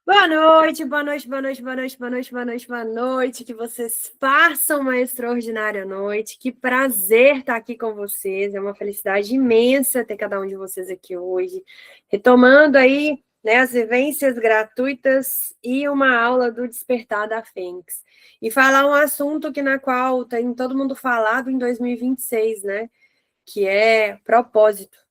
Boa noite, boa noite, boa noite, boa noite, boa noite, boa noite, boa noite. Que vocês façam uma extraordinária noite. Que prazer estar aqui com vocês. É uma felicidade imensa ter cada um de vocês aqui hoje. Retomando aí, né, as vivências gratuitas e uma aula do Despertar da Fênix. E falar um assunto que na qual tem todo mundo falado em 2026, né? Que é propósito.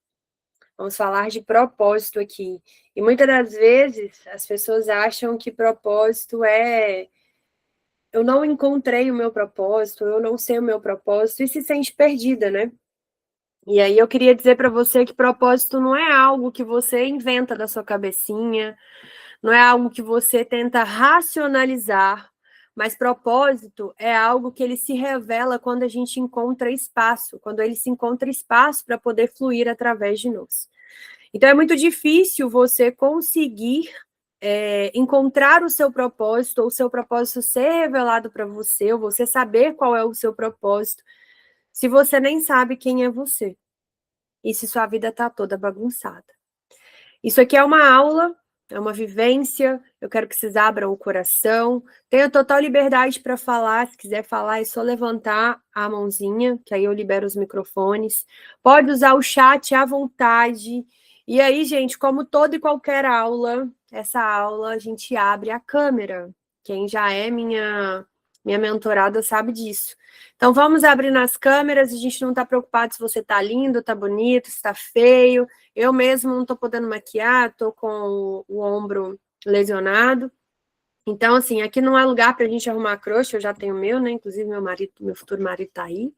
Vamos falar de propósito aqui. E muitas das vezes as pessoas acham que propósito é eu não encontrei o meu propósito, eu não sei o meu propósito e se sente perdida, né? E aí eu queria dizer para você que propósito não é algo que você inventa da sua cabecinha, não é algo que você tenta racionalizar, mas propósito é algo que ele se revela quando a gente encontra espaço, quando ele se encontra espaço para poder fluir através de nós. Então, é muito difícil você conseguir encontrar o seu propósito, ou o seu propósito ser revelado para você, ou você saber qual é o seu propósito, se você nem sabe quem é você, e se sua vida está toda bagunçada. Isso aqui é uma aula, é uma vivência, eu quero que vocês abram o coração, tenha total liberdade para falar, se quiser falar é só levantar a mãozinha, que aí eu libero os microfones, pode usar o chat à vontade, e aí, gente, como toda e qualquer aula, essa aula a gente abre a câmera, quem já é minha mentorada sabe disso. Então vamos abrir nas câmeras, a gente não está preocupado se você está lindo, está bonito, se está feio, eu mesmo não estou podendo maquiar, estou com o ombro lesionado. Então, assim, aqui não é lugar para a gente arrumar crush, eu já tenho o meu, né? Inclusive, meu futuro marido está aí.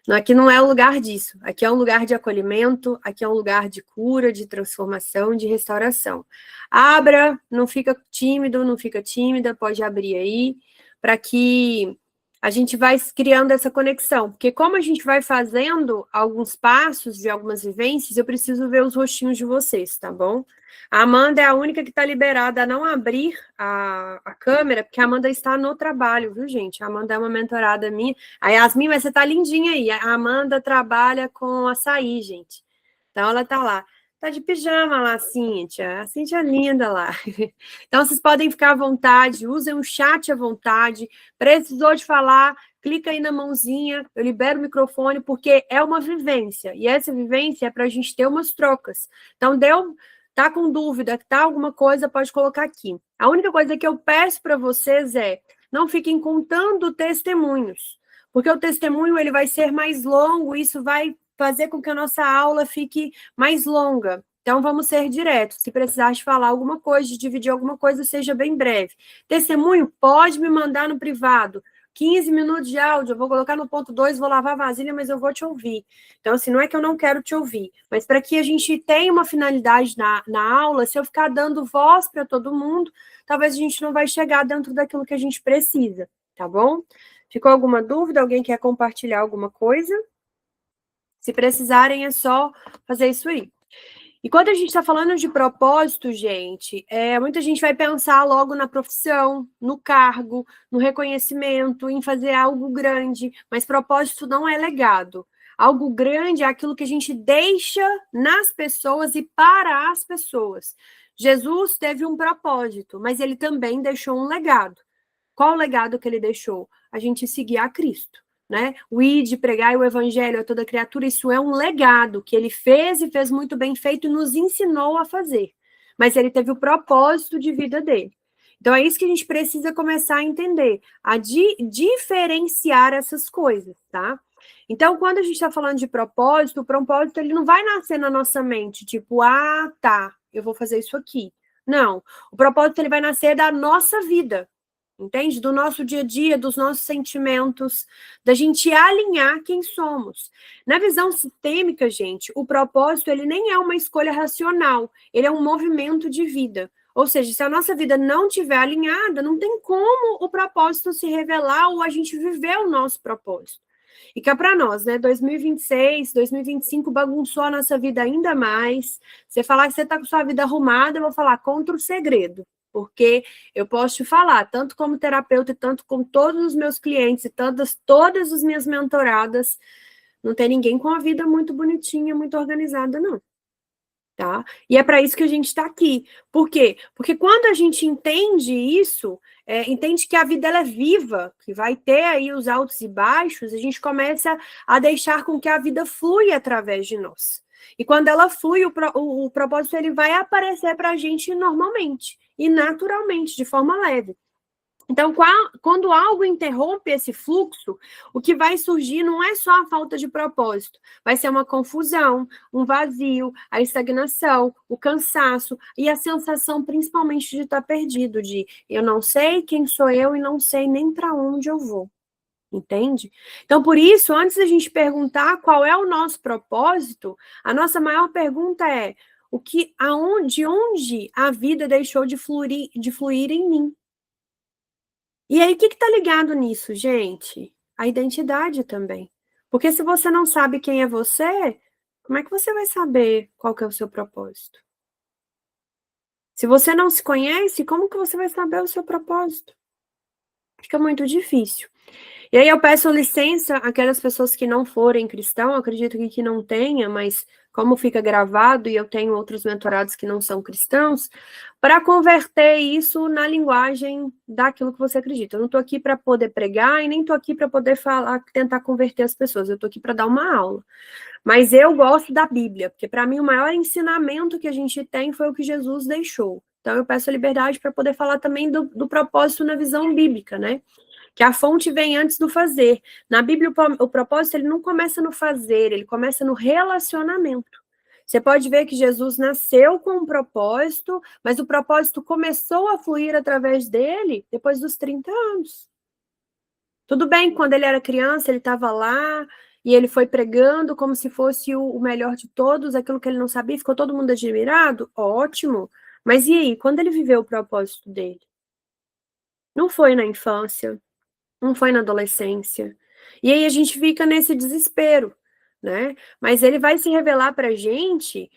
Aqui não é o lugar disso. Aqui é um lugar de acolhimento, aqui é um lugar de cura, de transformação, de restauração. Abra, não fica tímido, não fica tímida, pode abrir aí, para que a gente vai criando essa conexão. Porque como a gente vai fazendo alguns passos de algumas vivências, eu preciso ver os rostinhos de vocês, tá bom? A Amanda é a única que está liberada a não abrir a câmera, porque a Amanda está no trabalho, viu, gente? A Amanda é uma mentorada minha. A Yasmin, mas você tá lindinha aí. A Amanda trabalha com açaí, gente. Então ela tá lá. Tá de pijama lá, Cíntia. A Cíntia é linda lá. Então vocês podem ficar à vontade, usem o chat à vontade. Precisou de falar, clica aí na mãozinha, eu libero o microfone, porque é uma vivência. E essa vivência é para a gente ter umas trocas. Então, tá com dúvida, tá alguma coisa, pode colocar aqui. A única coisa que eu peço para vocês é não fiquem contando testemunhos, porque o testemunho ele vai ser mais longo, isso vai fazer com que a nossa aula fique mais longa. Então, vamos ser diretos. Se precisar de falar alguma coisa, de dividir alguma coisa, seja bem breve. Testemunho, pode me mandar no privado. 15 minutos de áudio, eu vou colocar no ponto 2, vou lavar a vasilha, mas eu vou te ouvir. Então, assim, não é que eu não quero te ouvir, mas para que a gente tenha uma finalidade na aula, se eu ficar dando voz para todo mundo, talvez a gente não vai chegar dentro daquilo que a gente precisa, tá bom? Ficou alguma dúvida? Alguém quer compartilhar alguma coisa? Se precisarem, é só fazer isso aí. E quando a gente está falando de propósito, gente, muita gente vai pensar logo na profissão, no cargo, no reconhecimento, em fazer algo grande, mas propósito não é legado. Algo grande é aquilo que a gente deixa nas pessoas e para as pessoas. Jesus teve um propósito, mas ele também deixou um legado. Qual o legado que ele deixou? A gente seguir a Cristo. Né? O ide, pregar o evangelho a toda criatura, isso é um legado que ele fez e fez muito bem feito e nos ensinou a fazer. Mas ele teve o propósito de vida dele. Então é isso que a gente precisa começar a entender, a diferenciar essas coisas, tá? Então, quando a gente está falando de propósito, o propósito ele não vai nascer na nossa mente, tipo, ah, tá, eu vou fazer isso aqui. Não, o propósito ele vai nascer da nossa vida, entende? Do nosso dia a dia, dos nossos sentimentos, da gente alinhar quem somos. Na visão sistêmica, gente, o propósito ele nem é uma escolha racional, ele é um movimento de vida. Ou seja, se a nossa vida não estiver alinhada, não tem como o propósito se revelar ou a gente viver o nosso propósito. E cá para nós, né? 2026, 2025 bagunçou a nossa vida ainda mais. Você falar que você está com sua vida arrumada, eu vou falar contra o segredo. Porque eu posso te falar, tanto como terapeuta, tanto com todos os meus clientes e todas as minhas mentoradas, não tem ninguém com a vida muito bonitinha, muito organizada, não. tá? E é para isso que a gente está aqui. Por quê? Porque quando a gente entende isso, entende que a vida ela é viva, que vai ter aí os altos e baixos, a gente começa a deixar com que a vida flui através de nós. E quando ela flui, o propósito ele vai aparecer para a gente normalmente e naturalmente, de forma leve. Então, quando algo interrompe esse fluxo, o que vai surgir não é só a falta de propósito, vai ser uma confusão, um vazio, a estagnação, o cansaço e a sensação principalmente de estar perdido, de eu não sei quem sou eu e não sei nem para onde eu vou. Entende? Então, por isso, antes da gente perguntar qual é o nosso propósito, a nossa maior pergunta é de onde a vida deixou de fluir em mim? E aí, o que está ligado nisso, gente? A identidade também. Porque se você não sabe quem é você, como é que você vai saber qual que é o seu propósito? Se você não se conhece, como que você vai saber o seu propósito? Fica muito difícil. E aí eu peço licença àquelas pessoas que não forem cristãos, acredito que não tenha, mas como fica gravado e eu tenho outros mentorados que não são cristãos, para converter isso na linguagem daquilo que você acredita. Eu não estou aqui para poder pregar e nem estou aqui para poder falar, tentar converter as pessoas. Eu estou aqui para dar uma aula. Mas eu gosto da Bíblia, porque para mim o maior ensinamento que a gente tem foi o que Jesus deixou. Então eu peço a liberdade para poder falar também do propósito na visão bíblica, né? Que a fonte vem antes do fazer. Na Bíblia, o propósito ele não começa no fazer, ele começa no relacionamento. Você pode ver que Jesus nasceu com um propósito, mas o propósito começou a fluir através dele depois dos 30 anos. Tudo bem, quando ele era criança, ele estava lá e ele foi pregando como se fosse o melhor de todos, aquilo que ele não sabia, ficou todo mundo admirado? Ótimo. Mas e aí, quando ele viveu o propósito dele? Não foi na infância, não foi na adolescência. E aí a gente fica nesse desespero, né? Mas ele vai se revelar para a gente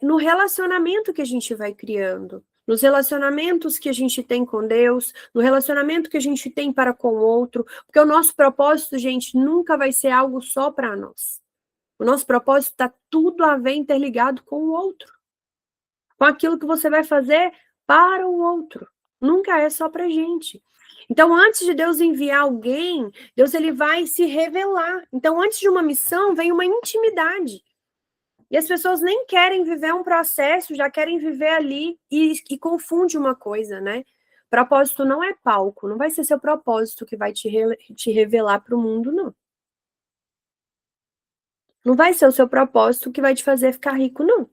no relacionamento que a gente vai criando, nos relacionamentos que a gente tem com Deus, no relacionamento que a gente tem para com o outro, porque o nosso propósito, gente, nunca vai ser algo só para nós. O nosso propósito está tudo a ver interligado com o outro, com aquilo que você vai fazer para o outro. Nunca é só para gente. Então, antes de Deus enviar alguém, Deus ele vai se revelar. Então, antes de uma missão, vem uma intimidade. E as pessoas nem querem viver um processo, já querem viver ali e confunde uma coisa, né? Propósito não é palco, não vai ser seu propósito que vai te revelar para o mundo, não. Não vai ser o seu propósito que vai te fazer ficar rico, não.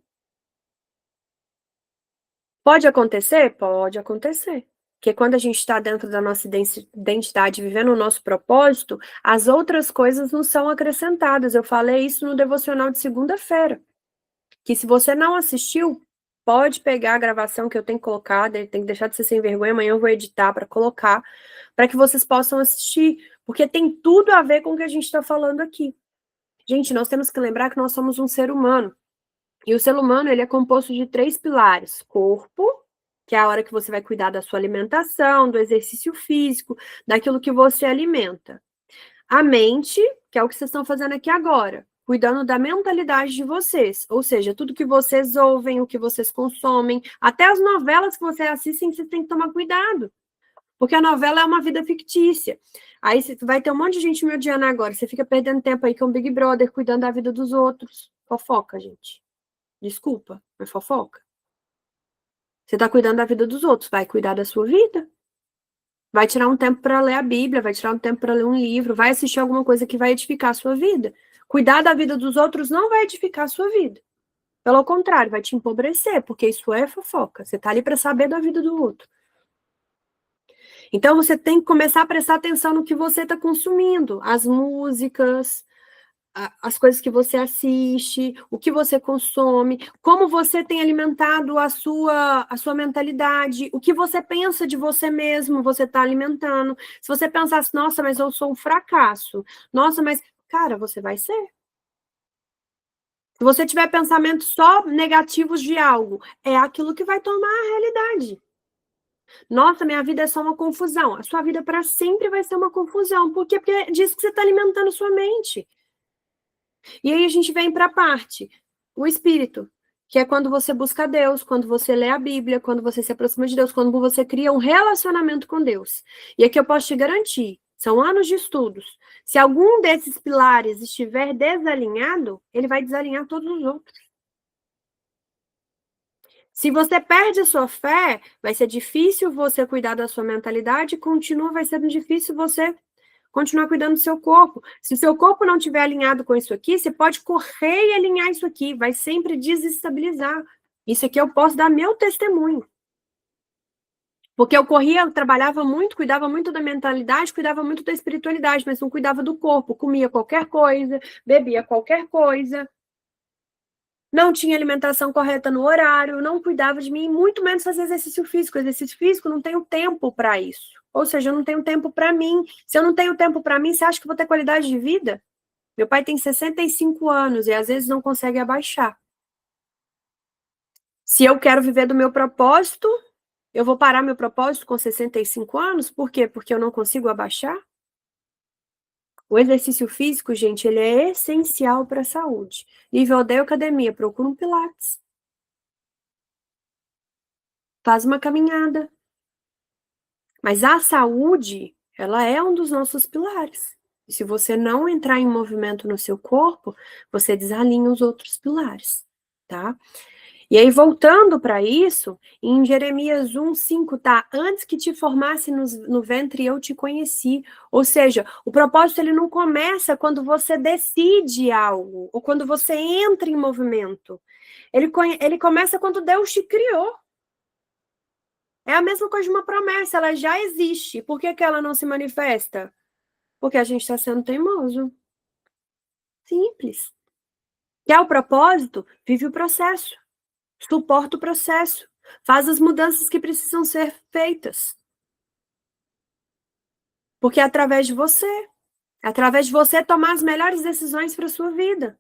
Pode acontecer? Pode acontecer. Porque quando a gente está dentro da nossa identidade, vivendo o nosso propósito, as outras coisas não são acrescentadas. Eu falei isso no devocional de segunda-feira. Que se você não assistiu, pode pegar a gravação que eu tenho colocado, tem que deixar de ser sem vergonha, amanhã eu vou editar para colocar, para que vocês possam assistir, porque tem tudo a ver com o que a gente está falando aqui. Gente, nós temos que lembrar que nós somos um ser humano. E o ser humano, ele é composto de 3 pilares: corpo, que é a hora que você vai cuidar da sua alimentação, do exercício físico, daquilo que você alimenta. A mente, que é o que vocês estão fazendo aqui agora, cuidando da mentalidade de vocês, ou seja, tudo que vocês ouvem, o que vocês consomem, até as novelas que vocês assistem, você tem que tomar cuidado, porque a novela é uma vida fictícia. Aí você vai ter um monte de gente me odiando agora, você fica perdendo tempo aí com o Big Brother, cuidando da vida dos outros. Fofoca, gente. Desculpa, mas fofoca. Você está cuidando da vida dos outros, vai cuidar da sua vida. Vai tirar um tempo para ler a Bíblia, vai tirar um tempo para ler um livro, vai assistir alguma coisa que vai edificar a sua vida. Cuidar da vida dos outros não vai edificar a sua vida. Pelo contrário, vai te empobrecer, porque isso é fofoca. Você está ali para saber da vida do outro. Então você tem que começar a prestar atenção no que você está consumindo, as músicas, as coisas que você assiste, o que você consome, como você tem alimentado a sua mentalidade, o que você pensa de você mesmo, você está alimentando. Se você pensasse, nossa, mas eu sou um fracasso, nossa, mas, cara, você vai ser. Se você tiver pensamentos só negativos de algo, é aquilo que vai tomar a realidade. Nossa, minha vida é só uma confusão. A sua vida para sempre vai ser uma confusão. Por quê? Porque é disso que você está alimentando sua mente. E aí a gente vem para a parte, o espírito, que é quando você busca Deus, quando você lê a Bíblia, quando você se aproxima de Deus, quando você cria um relacionamento com Deus. E aqui eu posso te garantir, são anos de estudos. Se algum desses pilares estiver desalinhado, ele vai desalinhar todos os outros. Se você perde a sua fé, vai ser difícil você cuidar da sua mentalidade, vai sendo difícil você continuar cuidando do seu corpo. Se o seu corpo não estiver alinhado com isso aqui, você pode correr e alinhar isso aqui, vai sempre desestabilizar. Isso aqui eu posso dar meu testemunho. Porque eu corria, eu trabalhava muito, cuidava muito da mentalidade, cuidava muito da espiritualidade, mas não cuidava do corpo. Comia qualquer coisa, bebia qualquer coisa, não tinha alimentação correta no horário, não cuidava de mim, muito menos fazer exercício físico. Exercício físico, não tenho tempo para isso. Ou seja, eu não tenho tempo para mim. Se eu não tenho tempo para mim, você acha que eu vou ter qualidade de vida? Meu pai tem 65 anos e às vezes não consegue abaixar. Se eu quero viver do meu propósito, eu vou parar meu propósito com 65 anos? Por quê? Porque eu não consigo abaixar? O exercício físico, gente, ele é essencial para a saúde. Nível odeio academia, procura um Pilates. Faz uma caminhada. Mas a saúde, ela é um dos nossos pilares. E se você não entrar em movimento no seu corpo, você desalinha os outros pilares, tá? E aí, voltando para isso, em Jeremias 1:5, tá? Antes que te formasse no ventre, eu te conheci. Ou seja, o propósito ele não começa quando você decide algo, ou quando você entra em movimento. Ele começa quando Deus te criou. É a mesma coisa de uma promessa, ela já existe. Por que que ela não se manifesta? Porque a gente está sendo teimoso. Simples. Quer o propósito? Vive o processo. Suporta o processo. Faz as mudanças que precisam ser feitas. Porque é através de você tomar as melhores decisões para sua vida.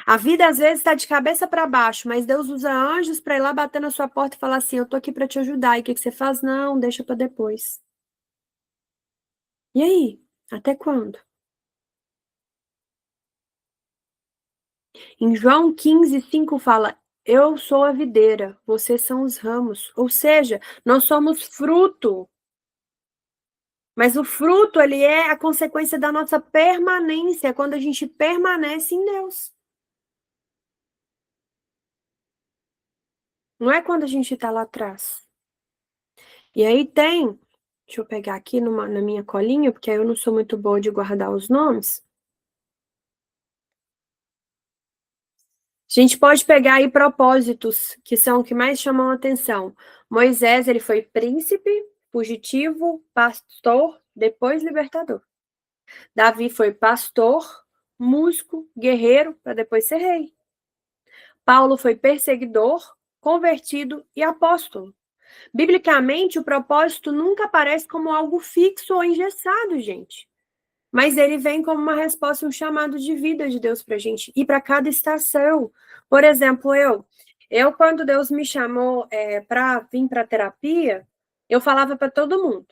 A vida às vezes está de cabeça para baixo, mas Deus usa anjos para ir lá bater na sua porta e falar assim: eu tô aqui para te ajudar. E o que que você faz? Não, deixa para depois. E aí? Até quando? Em João 15:5 fala: eu sou a videira, vocês são os ramos. Ou seja, nós somos fruto. Mas o fruto, ele é a consequência da nossa permanência, quando a gente permanece em Deus. Não é quando a gente está lá atrás. E aí deixa eu pegar aqui na minha colinha, porque aí eu não sou muito boa de guardar os nomes. A gente pode pegar aí propósitos, que são o que mais chamam a atenção. Moisés, ele foi príncipe, fugitivo, pastor, depois libertador. Davi foi pastor, músico, guerreiro, para depois ser rei. Paulo foi perseguidor, convertido e apóstolo. Biblicamente, o propósito nunca aparece como algo fixo ou engessado, gente. Mas ele vem como uma resposta, um chamado de vida de Deus para a gente, e para cada estação. Por exemplo, quando Deus me chamou para vir para a terapia, eu falava para todo mundo.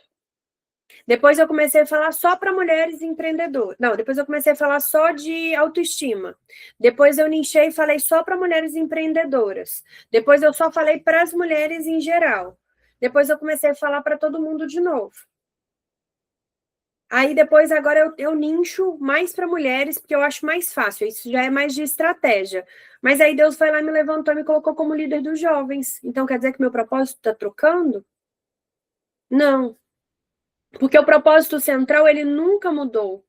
Depois eu comecei a falar só para mulheres empreendedoras. Não, depois eu comecei a falar só de autoestima. Depois eu nichei e falei só para mulheres empreendedoras. Depois eu só falei para as mulheres em geral. Depois eu comecei a falar para todo mundo de novo. Aí depois agora eu nicho mais para mulheres, porque eu acho mais fácil. Isso já é mais de estratégia. Mas aí Deus foi lá, me levantou e me colocou como líder dos jovens. Então quer dizer que meu propósito está trocando? Não. Porque o propósito central, ele nunca mudou.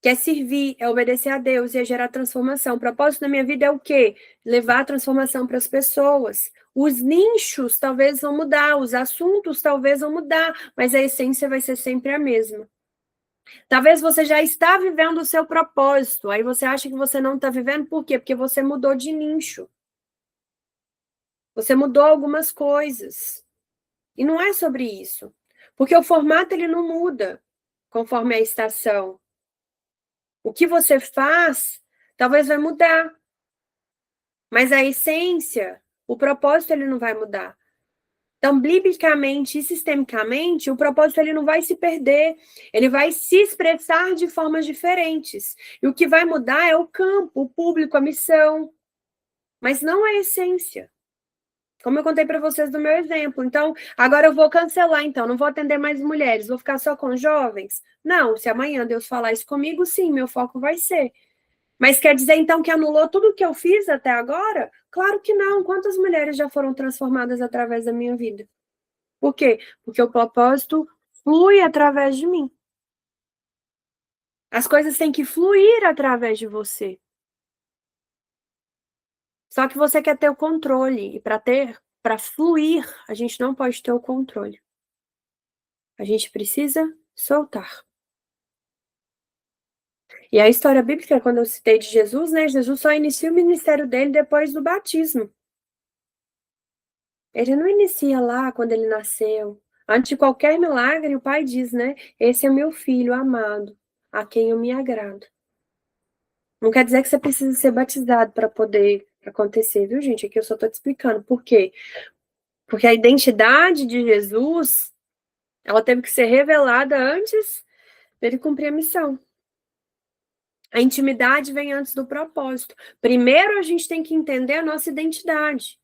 Que é servir, é obedecer a Deus e é gerar transformação. O propósito da minha vida é o quê? Levar a transformação para as pessoas. Os nichos talvez vão mudar, os assuntos talvez vão mudar, mas a essência vai ser sempre a mesma. Talvez você já está vivendo o seu propósito, aí você acha que você não está vivendo, por quê? Porque você mudou de nicho. Você mudou algumas coisas. E não é sobre isso. Porque o formato ele não muda conforme a estação. O que você faz, talvez vai mudar. Mas a essência, o propósito, ele não vai mudar. Então, biblicamente e sistemicamente, o propósito ele não vai se perder, ele vai se expressar de formas diferentes. E o que vai mudar é o campo, o público, a missão, mas não a essência. Como eu contei para vocês do meu exemplo. Então, agora eu vou cancelar, então, não vou atender mais mulheres, vou ficar só com jovens? Não, se amanhã Deus falar isso comigo, sim, meu foco vai ser. Mas quer dizer, então, que anulou tudo o que eu fiz até agora? Claro que não. Quantas mulheres já foram transformadas através da minha vida? Por quê? Porque o propósito flui através de mim. As coisas têm que fluir através de você. Só que você quer ter o controle. E para fluir, a gente não pode ter o controle. A gente precisa soltar. E a história bíblica, quando eu citei de Jesus, né? Jesus só inicia o ministério dele depois do batismo. Ele não inicia lá quando ele nasceu. Antes de qualquer milagre, o pai diz, né? Esse é meu filho amado, a quem eu me agrado. Não quer dizer que você precisa ser batizado para poder acontecer, viu, gente? Aqui eu só estou te explicando. Por quê? Porque a identidade de Jesus, ela teve que ser revelada antes dele cumprir a missão. A intimidade vem antes do propósito. Primeiro a gente tem que entender a nossa identidade,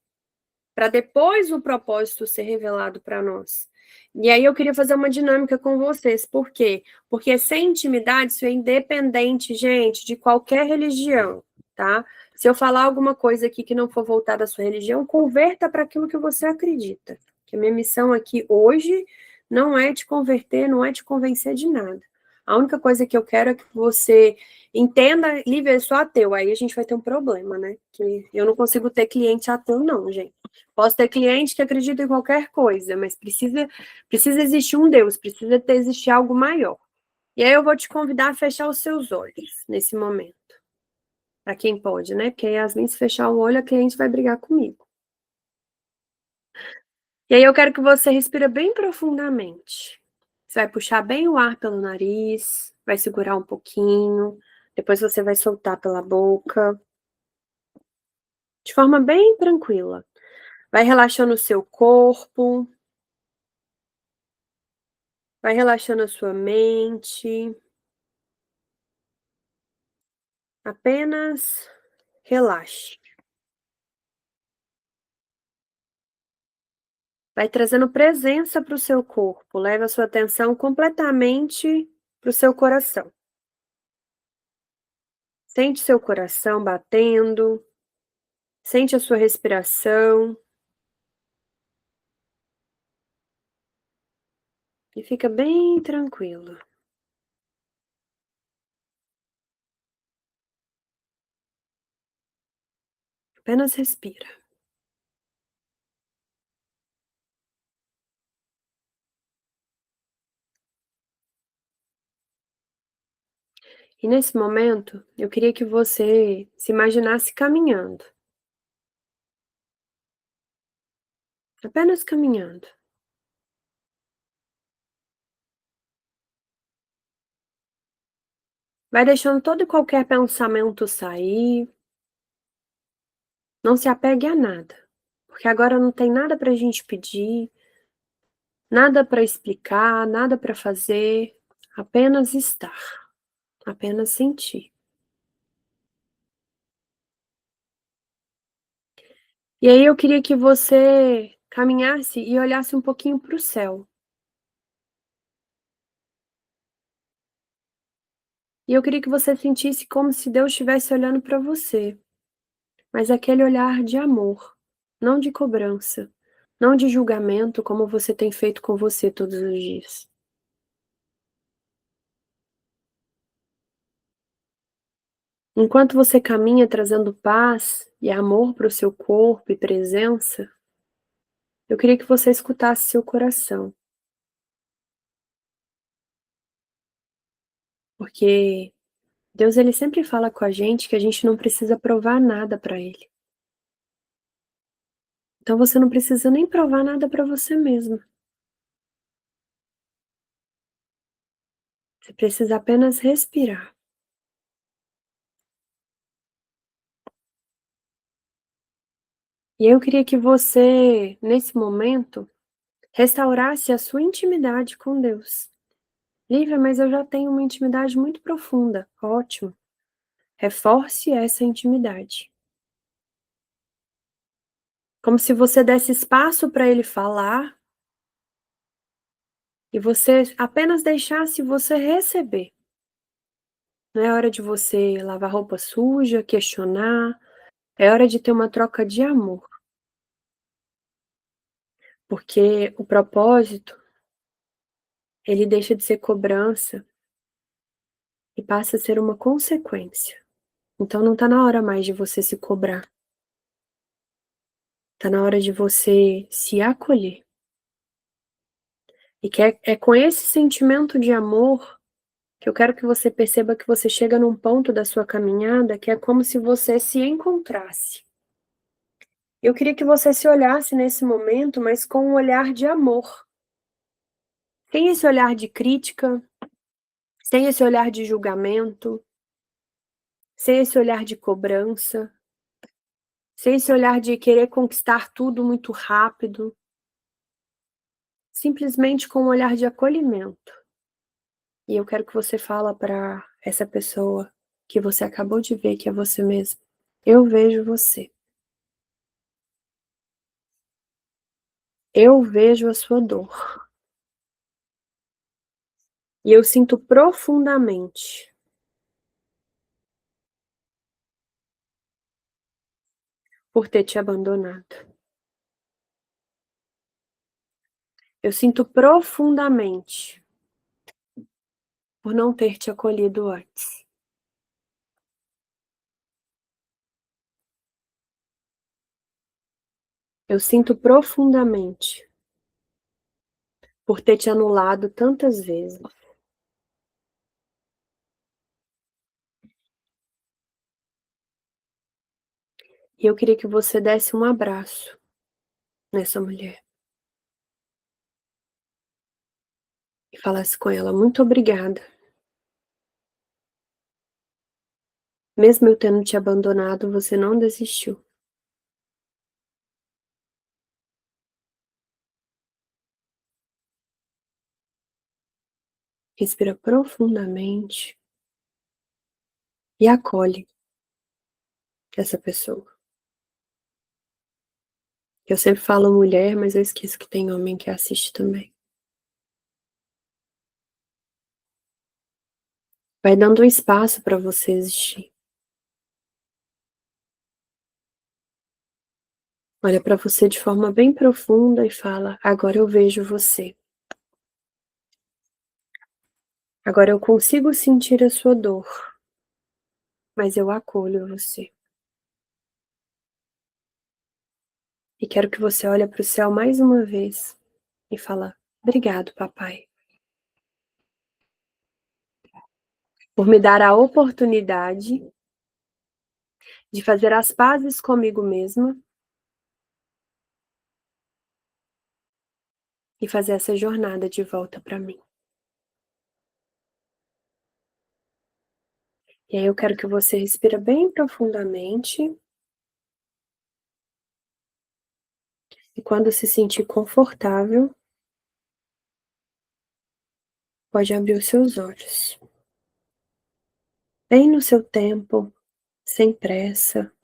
para depois o propósito ser revelado para nós. E aí eu queria fazer uma dinâmica com vocês. Por quê? Porque sem intimidade, isso é independente, gente, de qualquer religião, tá? Se eu falar alguma coisa aqui que não for voltada à sua religião, converta para aquilo que você acredita. Que a minha missão aqui hoje não é te converter, não é te convencer de nada. A única coisa que eu quero é que você entenda, Lívia, eu sou ateu, aí a gente vai ter um problema, né? Que eu não consigo ter cliente ateu, não, gente. Posso ter cliente que acredita em qualquer coisa, mas precisa existir um Deus, precisa existir algo maior. E aí eu vou te convidar a fechar os seus olhos nesse momento. Para quem pode, né? Porque Yasmin, se fechar o olho, a cliente vai brigar comigo. E aí eu quero que você respira bem profundamente. Você vai puxar bem o ar pelo nariz, vai segurar um pouquinho, depois você vai soltar pela boca, de forma bem tranquila. Vai relaxando o seu corpo, vai relaxando a sua mente. Apenas relaxe. Vai trazendo presença para o seu corpo. Leve a sua atenção completamente para o seu coração. Sente seu coração batendo. Sente a sua respiração. E fica bem tranquilo. Apenas respira. E nesse momento, eu queria que você se imaginasse caminhando. Apenas caminhando. Vai deixando todo e qualquer pensamento sair. Não se apegue a nada. Porque agora não tem nada para a gente pedir. Nada para explicar, nada para fazer, apenas estar, apenas sentir. E aí eu queria que você caminhasse e olhasse um pouquinho para o céu. E eu queria que você sentisse como se Deus estivesse olhando para você, mas aquele olhar de amor, não de cobrança, não de julgamento como você tem feito com você todos os dias. Enquanto você caminha trazendo paz e amor para o seu corpo e presença, eu queria que você escutasse seu coração. Porque Deus, ele sempre fala com a gente que a gente não precisa provar nada para ele. Então você não precisa nem provar nada para você mesmo. Você precisa apenas respirar. E eu queria que você, nesse momento, restaurasse a sua intimidade com Deus. Lívia, mas eu já tenho uma intimidade muito profunda. Ótimo. Reforce essa intimidade. Como se você desse espaço para ele falar e você apenas deixasse você receber. Não é hora de você lavar roupa suja, questionar. É hora de ter uma troca de amor. Porque o propósito, ele deixa de ser cobrança e passa a ser uma consequência. Então não tá na hora mais de você se cobrar. Tá na hora de você se acolher. E que é com esse sentimento de amor que eu quero que você perceba que você chega num ponto da sua caminhada que é como se você se encontrasse. Eu queria que você se olhasse nesse momento, mas com um olhar de amor. Sem esse olhar de crítica, sem esse olhar de julgamento, sem esse olhar de cobrança, sem esse olhar de querer conquistar tudo muito rápido. Simplesmente com um olhar de acolhimento. E eu quero que você fala para essa pessoa que você acabou de ver que é você mesmo. Eu vejo você. Eu vejo a sua dor. E eu sinto profundamente por ter te abandonado. Eu sinto profundamente por não ter te acolhido antes. Eu sinto profundamente por ter te anulado tantas vezes. E eu queria que você desse um abraço nessa mulher. E falasse com ela: muito obrigada. Mesmo eu tendo te abandonado, você não desistiu. Respira profundamente e acolhe essa pessoa. Eu sempre falo mulher, mas eu esqueço que tem homem que assiste também. Vai dando um espaço para você existir. Olha para você de forma bem profunda e fala: agora eu vejo você. Agora eu consigo sentir a sua dor, mas eu acolho você. E quero que você olhe para o céu mais uma vez e fala: obrigado, papai, por me dar a oportunidade de fazer as pazes comigo mesma e fazer essa jornada de volta para mim. E aí eu quero que você respira bem profundamente e quando se sentir confortável, pode abrir os seus olhos. Bem no seu tempo, sem pressa,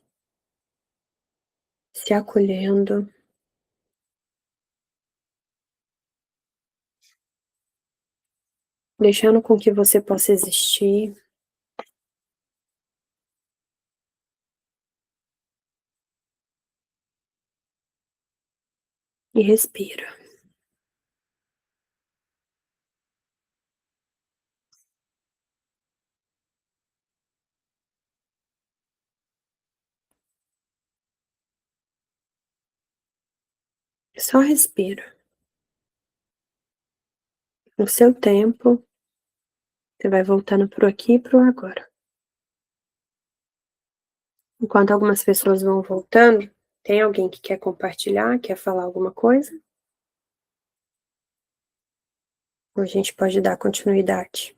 se acolhendo, deixando com que você possa existir. E respira. Só respira. No seu tempo, você vai voltando pro aqui e pro agora. Enquanto algumas pessoas vão voltando, tem alguém que quer compartilhar, quer falar alguma coisa? Ou a gente pode dar continuidade?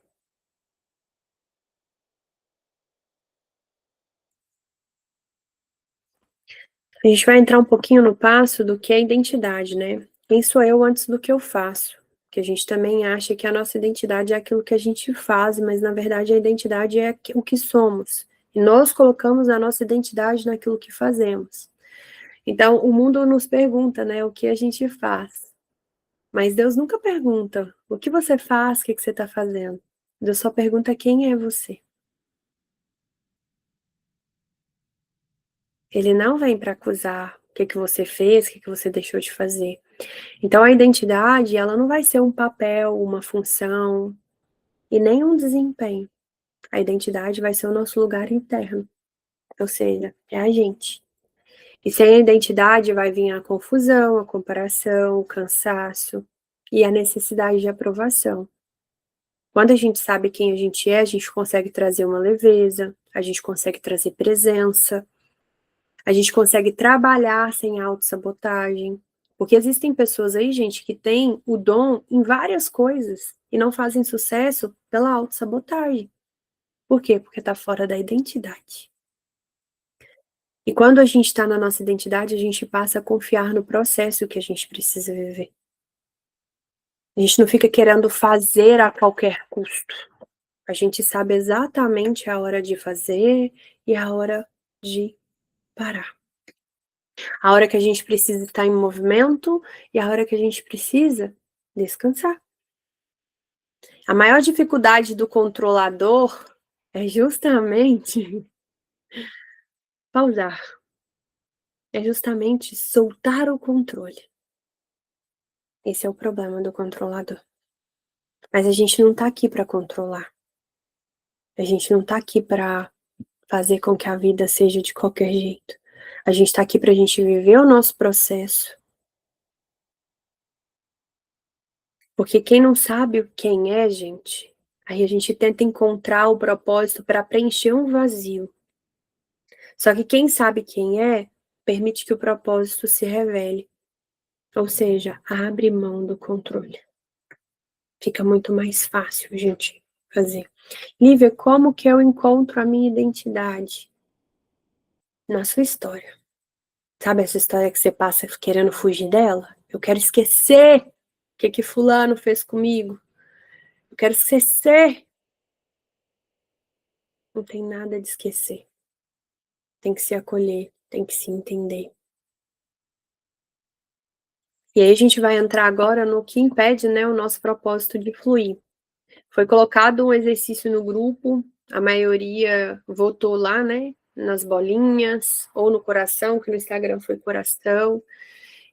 A gente vai entrar um pouquinho no passo do que é identidade, né? Quem sou eu antes do que eu faço? Que a gente também acha que a nossa identidade é aquilo que a gente faz, mas na verdade a identidade é o que somos. E nós colocamos a nossa identidade naquilo que fazemos. Então, o mundo nos pergunta, né, o que a gente faz. Mas Deus nunca pergunta o que você faz, o que você está fazendo. Deus só pergunta quem é você. Ele não vem para acusar o que você fez, o que você deixou de fazer. Então, a identidade, ela não vai ser um papel, uma função e nem um desempenho. A identidade vai ser o nosso lugar interno, ou seja, é a gente. E sem a identidade vai vir a confusão, a comparação, o cansaço e a necessidade de aprovação. Quando a gente sabe quem a gente consegue trazer uma leveza, a gente consegue trazer presença, a gente consegue trabalhar sem autossabotagem. Porque existem pessoas aí, gente, que têm o dom em várias coisas e não fazem sucesso pela autossabotagem. Por quê? Porque está fora da identidade. E quando a gente está na nossa identidade, a gente passa a confiar no processo que a gente precisa viver. A gente não fica querendo fazer a qualquer custo. A gente sabe exatamente a hora de fazer e a hora de parar. A hora que a gente precisa estar em movimento e a hora que a gente precisa descansar. A maior dificuldade do controlador é justamente pausar. É justamente soltar o controle. Esse é o problema do controlador. Mas a gente não tá aqui para controlar. A gente não tá aqui para fazer com que a vida seja de qualquer jeito. A gente tá aqui pra gente viver o nosso processo. Porque quem não sabe quem é, gente, aí a gente tenta encontrar o propósito para preencher um vazio. Só que quem sabe quem é, permite que o propósito se revele. Ou seja, abre mão do controle. Fica muito mais fácil a gente fazer. Lívia, como que eu encontro a minha identidade? Na sua história. Sabe essa história que você passa querendo fugir dela? Eu quero esquecer o que fulano fez comigo. Eu quero esquecer. Não tem nada de esquecer. Tem que se acolher, tem que se entender. E aí a gente vai entrar agora no que impede, né, o nosso propósito de fluir. Foi colocado um exercício no grupo, a maioria votou lá, né, nas bolinhas, ou no coração, que no Instagram foi coração,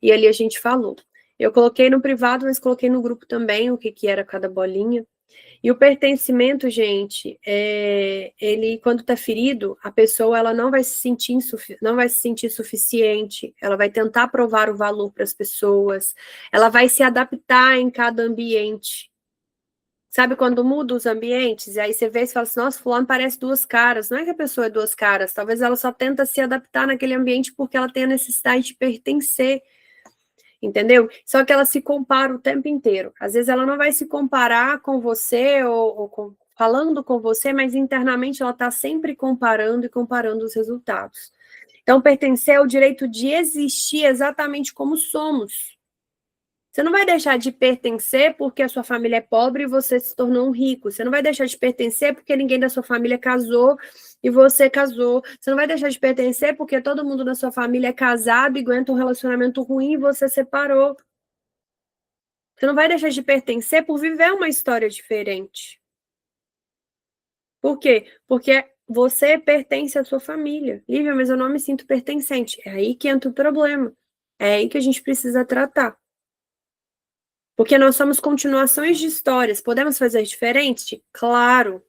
e ali a gente falou. Eu coloquei no privado, mas coloquei no grupo também o que era cada bolinha. E o pertencimento, gente, ele quando está ferido, a pessoa ela não vai se sentir suficiente, ela vai tentar provar o valor para as pessoas, ela vai se adaptar em cada ambiente. Sabe quando muda os ambientes? E aí você vê e fala assim, nossa, fulano parece duas caras. Não é que a pessoa é duas caras, talvez ela só tenta se adaptar naquele ambiente porque ela tem a necessidade de pertencer. Entendeu? Só que ela se compara o tempo inteiro. Às vezes ela não vai se comparar com você falando com você, mas internamente ela está sempre comparando e comparando os resultados. Então, pertencer é o direito de existir exatamente como somos. Você não vai deixar de pertencer porque a sua família é pobre e você se tornou um rico. Você não vai deixar de pertencer porque ninguém da sua família casou e você casou. Você não vai deixar de pertencer porque todo mundo da sua família é casado e aguenta um relacionamento ruim e você separou. Você não vai deixar de pertencer por viver uma história diferente. Por quê? Porque você pertence à sua família. Lívia, mas eu não me sinto pertencente. É aí que entra o problema. É aí que a gente precisa tratar. Porque nós somos continuações de histórias. Podemos fazer diferente? Claro.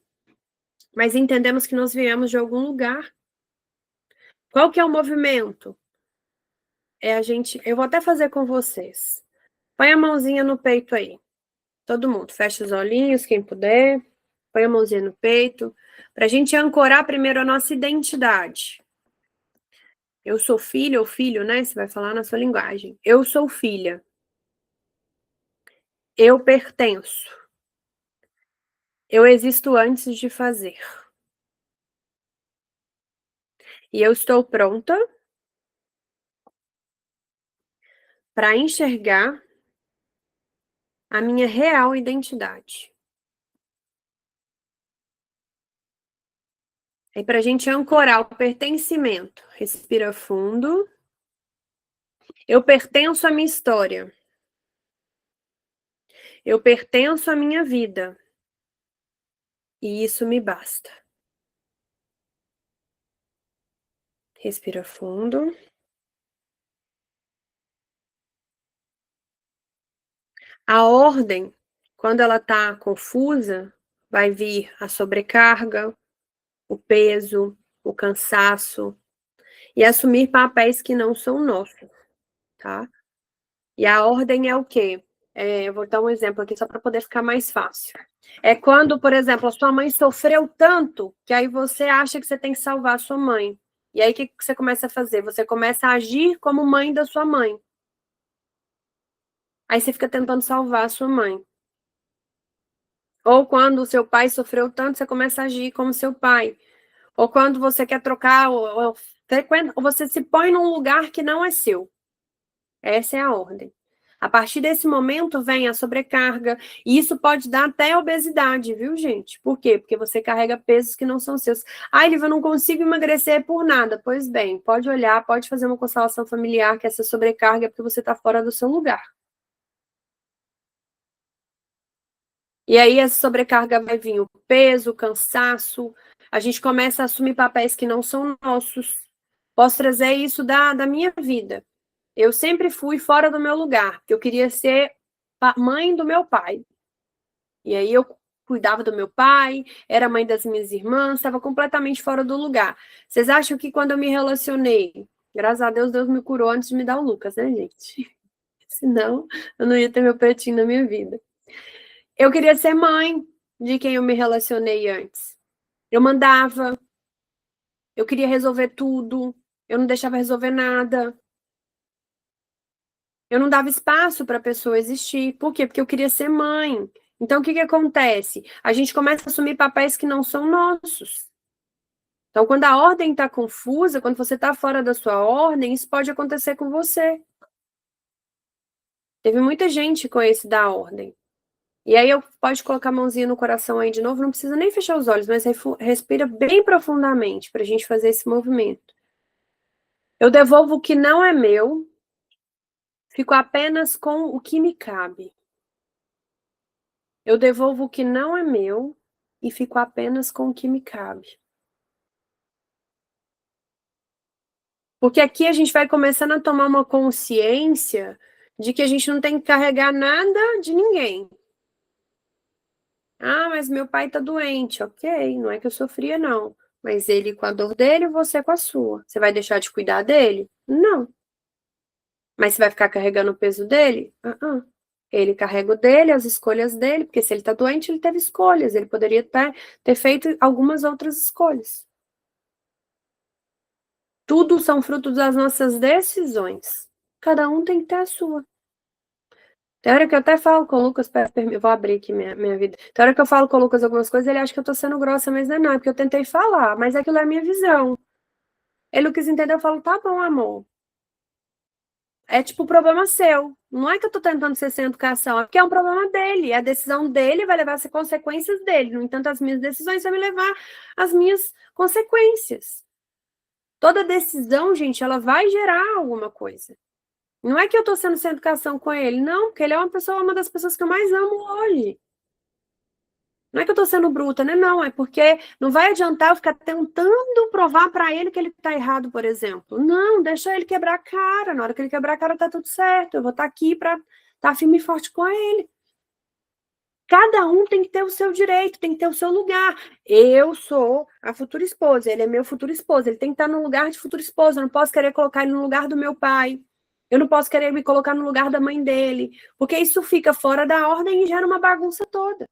Mas entendemos que nós viemos de algum lugar. Qual que é o movimento? É a gente. Eu vou até fazer com vocês. Põe a mãozinha no peito aí. Todo mundo. Fecha os olhinhos, quem puder. Põe a mãozinha no peito. Para a gente ancorar primeiro a nossa identidade. Eu sou filha ou filho, né? Você vai falar na sua linguagem. Eu sou filha. Eu pertenço. Eu existo antes de fazer. E eu estou pronta para enxergar a minha real identidade. Aí, para a gente ancorar o pertencimento, respira fundo. Eu pertenço à minha história. Eu pertenço à minha vida. E isso me basta. Respira fundo. A ordem, quando ela está confusa, vai vir a sobrecarga, o peso, o cansaço e assumir papéis que não são nossos, tá? E a ordem é o quê? Eu vou dar um exemplo aqui só para poder ficar mais fácil. É quando, por exemplo, a sua mãe sofreu tanto que aí você acha que você tem que salvar a sua mãe. E aí o que você começa a fazer? Você começa a agir como mãe da sua mãe. Aí você fica tentando salvar a sua mãe. Ou quando o seu pai sofreu tanto, você começa a agir como seu pai. Ou quando você quer trocar, ou você se põe num lugar que não é seu. Essa é a ordem. A partir desse momento vem a sobrecarga, e isso pode dar até obesidade, viu, gente? Por quê? Porque você carrega pesos que não são seus. Ai, Liv, eu não consigo emagrecer por nada. Pois bem, pode olhar, pode fazer uma constelação familiar, que essa sobrecarga é porque você está fora do seu lugar. E aí essa sobrecarga vai vir o peso, o cansaço, a gente começa a assumir papéis que não são nossos. Posso trazer isso da minha vida. Eu sempre fui fora do meu lugar, porque eu queria ser mãe do meu pai. E aí eu cuidava do meu pai, era mãe das minhas irmãs, estava completamente fora do lugar. Vocês acham que quando eu me relacionei, graças a Deus, Deus me curou antes de me dar o Lucas, né, gente? Senão, eu não ia ter meu pretinho na minha vida. Eu queria ser mãe de quem eu me relacionei antes. Eu mandava, eu queria resolver tudo, eu não deixava resolver nada. Eu não dava espaço para a pessoa existir. Por quê? Porque eu queria ser mãe. Então, o que que acontece? A gente começa a assumir papéis que não são nossos. Então, quando a ordem está confusa, quando você está fora da sua ordem, isso pode acontecer com você. Teve muita gente com esse da ordem. E aí, pode colocar a mãozinha no coração aí de novo, não precisa nem fechar os olhos, mas respira bem profundamente para a gente fazer esse movimento. Eu devolvo o que não é meu, fico apenas com o que me cabe. Eu devolvo o que não é meu e fico apenas com o que me cabe. Porque aqui a gente vai começando a tomar uma consciência de que a gente não tem que carregar nada de ninguém. Ah, mas meu pai tá doente. Ok, não é que eu sofria, não. Mas ele com a dor dele e você com a sua. Você vai deixar de cuidar dele? Não. Mas você vai ficar carregando o peso dele? Ele carrega o dele, as escolhas dele, porque se ele tá doente, ele teve escolhas. Ele poderia ter feito algumas outras escolhas. Tudo são frutos das nossas decisões. Cada um tem que ter a sua. Tem hora que eu até falo com o Lucas, vou abrir aqui minha vida. Tem hora que eu falo com o Lucas algumas coisas, ele acha que eu tô sendo grossa, mas não é, porque eu tentei falar, mas aquilo é a minha visão. Ele não quis entender, eu falo, tá bom, amor. É tipo problema seu. Não é que eu tô tentando ser sem educação, é porque é um problema dele. A decisão dele vai levar as consequências dele. No entanto, as minhas decisões vão me levar às minhas consequências. Toda decisão, gente, ela vai gerar alguma coisa. Não é que eu tô sendo sem educação com ele, não, porque ele é uma das pessoas que eu mais amo hoje. Não é que eu tô sendo bruta, né? Não, é porque não vai adiantar eu ficar tentando provar para ele que ele tá errado, por exemplo. Não, deixa ele quebrar a cara. Na hora que ele quebrar a cara, tá tudo certo. Eu vou estar aqui para estar firme e forte com ele. Cada um tem que ter o seu direito, tem que ter o seu lugar. Eu sou a futura esposa, ele é meu futuro esposo. Ele tem que estar no lugar de futuro esposa. Eu não posso querer colocar ele no lugar do meu pai. Eu não posso querer me colocar no lugar da mãe dele, porque isso fica fora da ordem e gera uma bagunça toda.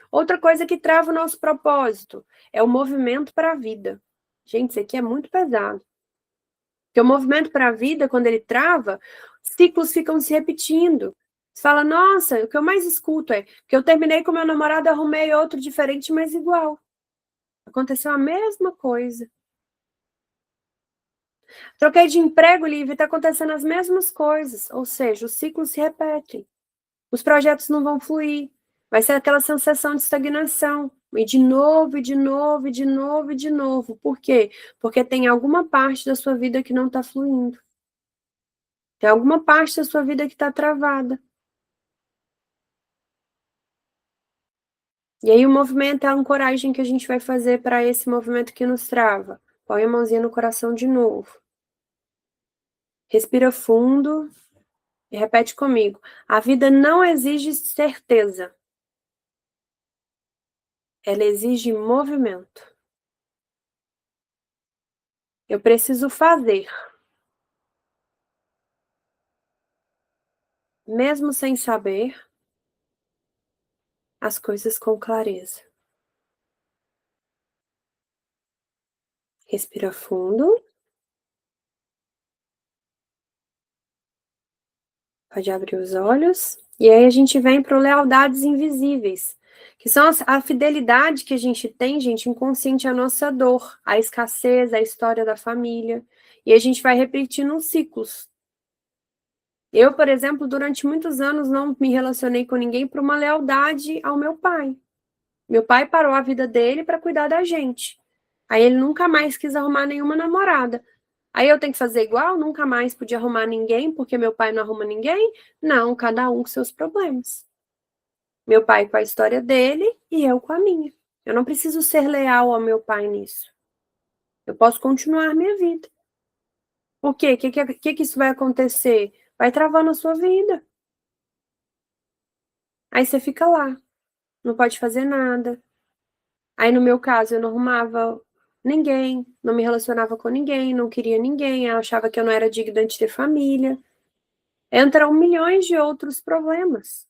Outra coisa que trava o nosso propósito é o movimento para a vida. Gente, isso aqui é muito pesado. Porque o movimento para a vida, quando ele trava, ciclos ficam se repetindo. Você fala, nossa, o que eu mais escuto é que eu terminei com meu namorado, arrumei outro diferente, mas igual. Aconteceu a mesma coisa. Troquei de emprego, Lívia, está acontecendo as mesmas coisas. Ou seja, os ciclos se repetem. os projetos não vão fluir. Vai ser aquela sensação de estagnação. E de novo, e de novo, e de novo, e de novo. Por quê? Porque tem alguma parte da sua vida que não está fluindo. Tem alguma parte da sua vida que está travada. E aí o movimento é a ancoragem que a gente vai fazer para esse movimento que nos trava. Põe a mãozinha no coração de novo. Respira fundo e repete comigo. A vida não exige certeza. Ela exige movimento. Eu preciso fazer. Mesmo sem saber as coisas com clareza. Respira fundo. Pode abrir os olhos. E aí a gente vem para lealdades invisíveis, que são a fidelidade que a gente tem, gente, inconsciente à nossa dor, a escassez, a história da família. E a gente vai repetindo uns ciclos. Eu, por exemplo, durante muitos anos não me relacionei com ninguém por uma lealdade ao meu pai. Meu pai parou a vida dele para cuidar da gente. Aí ele nunca mais quis arrumar nenhuma namorada. Aí eu tenho que fazer igual? Nunca mais podia arrumar ninguém porque meu pai não arruma ninguém? Não, cada um com seus problemas. Meu pai com a história dele e eu com a minha. Eu não preciso ser leal ao meu pai nisso. Eu posso continuar minha vida. Por quê? O que isso vai acontecer? Vai travando a sua vida. Aí você fica lá, não pode fazer nada. Aí no meu caso eu não arrumava ninguém, não me relacionava com ninguém, não queria ninguém, eu achava que eu não era digna de ter família. Entram milhões de outros problemas.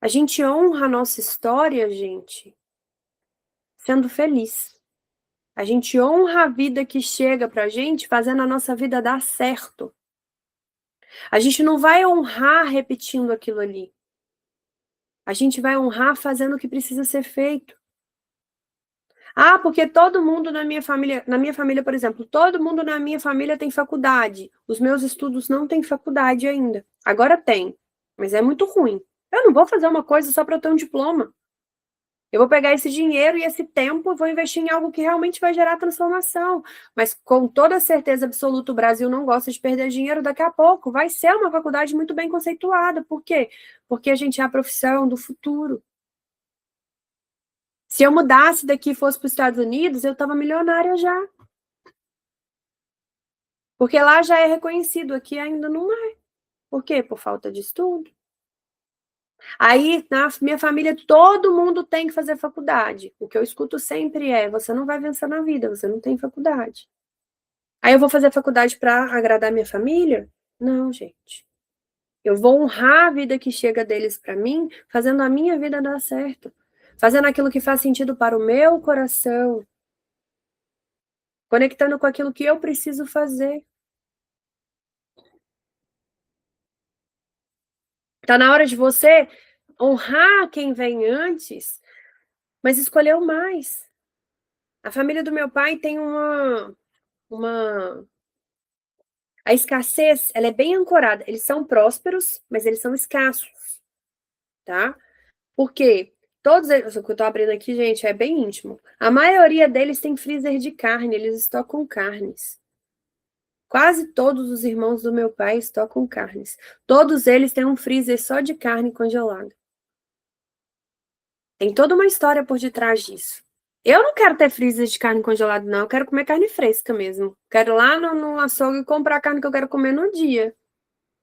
A gente honra a nossa história, gente, sendo feliz. A gente honra a vida que chega pra gente, fazendo a nossa vida dar certo. A gente não vai honrar repetindo aquilo ali. A gente vai honrar fazendo o que precisa ser feito. Ah, porque todo mundo na minha família, por exemplo, todo mundo na minha família tem faculdade. Os meus estudos não têm faculdade ainda. Agora tem, mas é muito ruim. Eu não vou fazer uma coisa só para ter um diploma. Eu vou pegar esse dinheiro e esse tempo e vou investir em algo que realmente vai gerar transformação. Mas com toda certeza absoluta, o Brasil não gosta de perder dinheiro daqui a pouco. Vai ser uma faculdade muito bem conceituada. Por quê? Porque a gente é a profissão do futuro. Se eu mudasse daqui e fosse para os Estados Unidos, eu estava milionária já. Porque lá já é reconhecido, aqui ainda não é. Por quê? Por falta de estudo. Aí, na minha família, todo mundo tem que fazer faculdade. O que eu escuto sempre é: você não vai vencer na vida, você não tem faculdade. Aí eu vou fazer faculdade para agradar minha família? Não, gente. Eu vou honrar a vida que chega deles para mim, fazendo a minha vida dar certo. Fazendo aquilo que faz sentido para o meu coração. Conectando com aquilo que eu preciso fazer. Tá na hora de você honrar quem vem antes, mas escolher o mais. A família do meu pai tem uma... A escassez, ela é bem ancorada. Eles são prósperos, mas eles são escassos, tá? Por quê? Todos eles, o que eu tô abrindo aqui, gente, é bem íntimo. A maioria deles tem freezer de carne, eles estocam carnes. Quase todos os irmãos do meu pai estocam carnes. Todos eles têm um freezer só de carne congelada. Tem toda uma história por detrás disso. Eu não quero ter freezer de carne congelada, não. Eu quero comer carne fresca mesmo. Quero ir lá no açougue e comprar a carne que eu quero comer no dia.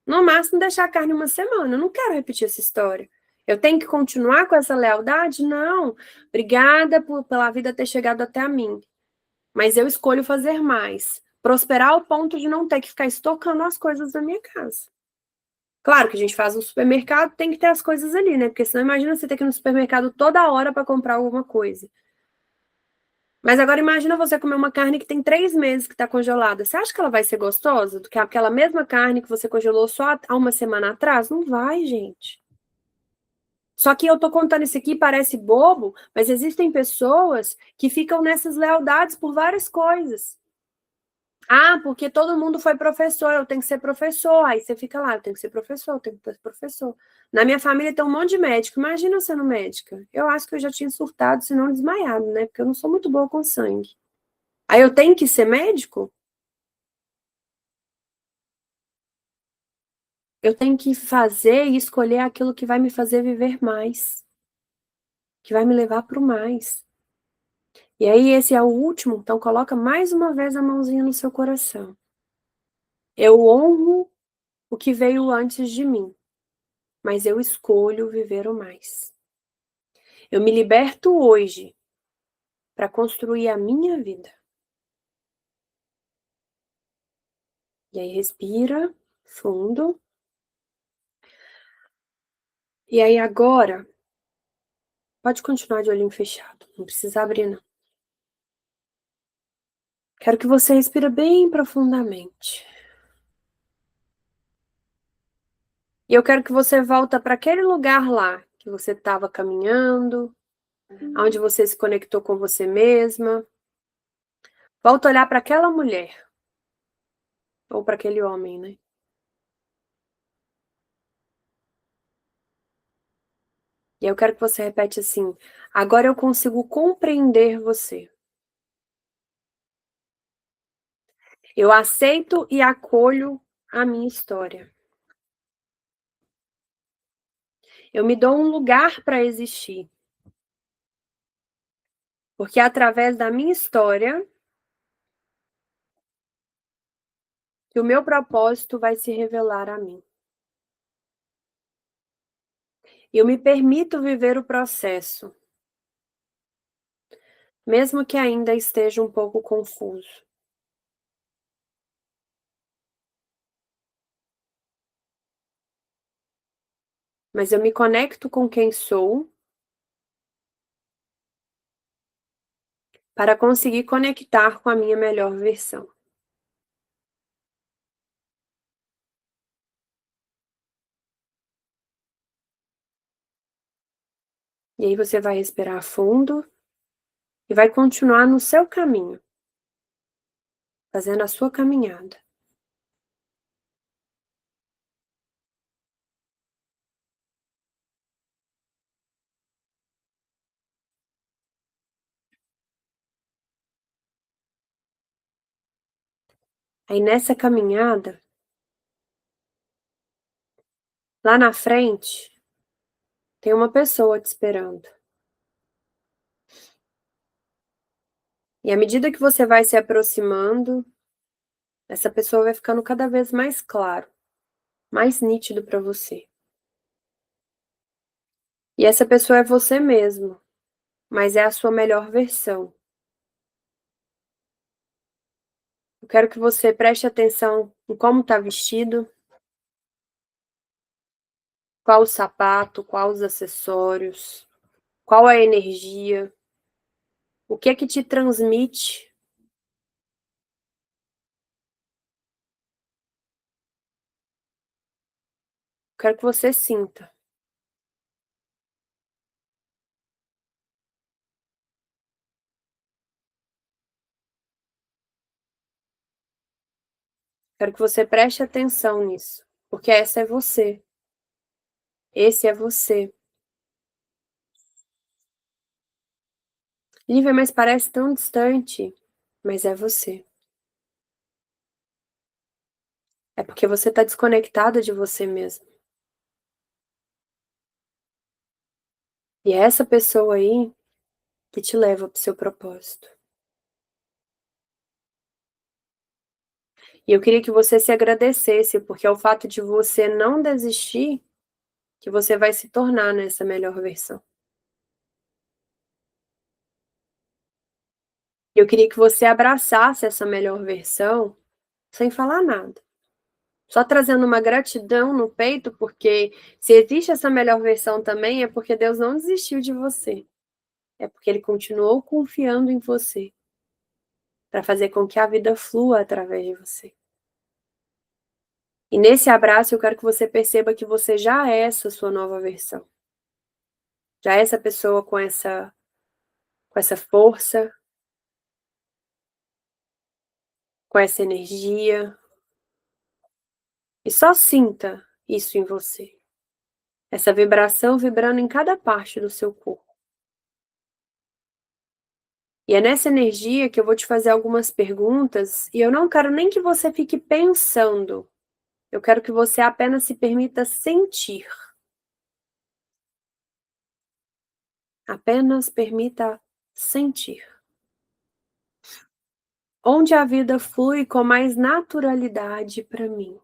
No máximo, deixar a carne uma semana. Eu não quero repetir essa história. Eu tenho que continuar com essa lealdade? Não. Obrigada pela vida ter chegado até a mim. Mas eu escolho fazer mais. Prosperar ao ponto de não ter que ficar estocando as coisas na minha casa. Claro que a gente faz no supermercado, tem que ter as coisas ali, né? Porque senão imagina você ter que ir no supermercado toda hora para comprar alguma coisa. Mas agora imagina você comer uma carne que tem 3 meses que está congelada. Você acha que ela vai ser gostosa do que aquela mesma carne que você congelou só há uma semana atrás? Não vai, gente. Só que eu tô contando isso aqui, parece bobo, mas existem pessoas que ficam nessas lealdades por várias coisas. Ah, porque todo mundo foi professor, eu tenho que ser professor. Aí você fica lá, eu tenho que ser professor, eu tenho que ser professor. Na minha família tem um monte de médico. Imagina eu sendo médica. Eu acho que eu já tinha surtado, se não desmaiado, né? Porque eu não sou muito boa com sangue. Aí eu tenho que ser médico? Eu tenho que fazer e escolher aquilo que vai me fazer viver mais, que vai me levar para o mais. E aí esse é o último, então coloca mais uma vez a mãozinha no seu coração. Eu honro o que veio antes de mim, mas eu escolho viver o mais. Eu me liberto hoje para construir a minha vida. E aí respira fundo. E aí agora, pode continuar de olhinho fechado, não precisa abrir não. Quero que você respire bem profundamente. E eu quero que você volta para aquele lugar lá que você estava caminhando, onde você se conectou com você mesma. Volta a olhar para aquela mulher ou para aquele homem, né? E eu quero que você repete assim: agora eu consigo compreender você. Eu aceito e acolho a minha história. Eu me dou um lugar para existir, porque é através da minha história que o meu propósito vai se revelar a mim. Eu me permito viver o processo, mesmo que ainda esteja um pouco confuso. Mas eu me conecto com quem sou para conseguir conectar com a minha melhor versão. E aí você vai respirar fundo e vai continuar no seu caminho, fazendo a sua caminhada. Aí nessa caminhada, lá na frente, tem uma pessoa te esperando. E à medida que você vai se aproximando, essa pessoa vai ficando cada vez mais claro, mais nítido para você. E essa pessoa é você mesmo, mas é a sua melhor versão. Eu quero que você preste atenção em como está vestido, qual o sapato, qual os acessórios, qual a energia, o que é que te transmite. Eu quero que você sinta. Quero que você preste atenção nisso, porque essa é você. Esse é você. Lívia, mas parece tão distante, mas é você. É porque você está desconectada de você mesmo. E é essa pessoa aí que te leva para o seu propósito. E eu queria que você se agradecesse, porque é o fato de você não desistir que você vai se tornar nessa melhor versão. Eu queria que você abraçasse essa melhor versão sem falar nada. Só trazendo uma gratidão no peito, porque se existe essa melhor versão também, é porque Deus não desistiu de você. É porque Ele continuou confiando em você para fazer com que a vida flua através de você. E nesse abraço eu quero que você perceba que você já é essa sua nova versão. Já é essa pessoa com essa força, com essa energia, e só sinta isso em você. Essa vibração vibrando em cada parte do seu corpo. E é nessa energia que eu vou te fazer algumas perguntas, e eu não quero nem que você fique pensando. Eu quero que você apenas se permita sentir. Apenas permita sentir. Onde a vida flui com mais naturalidade para mim.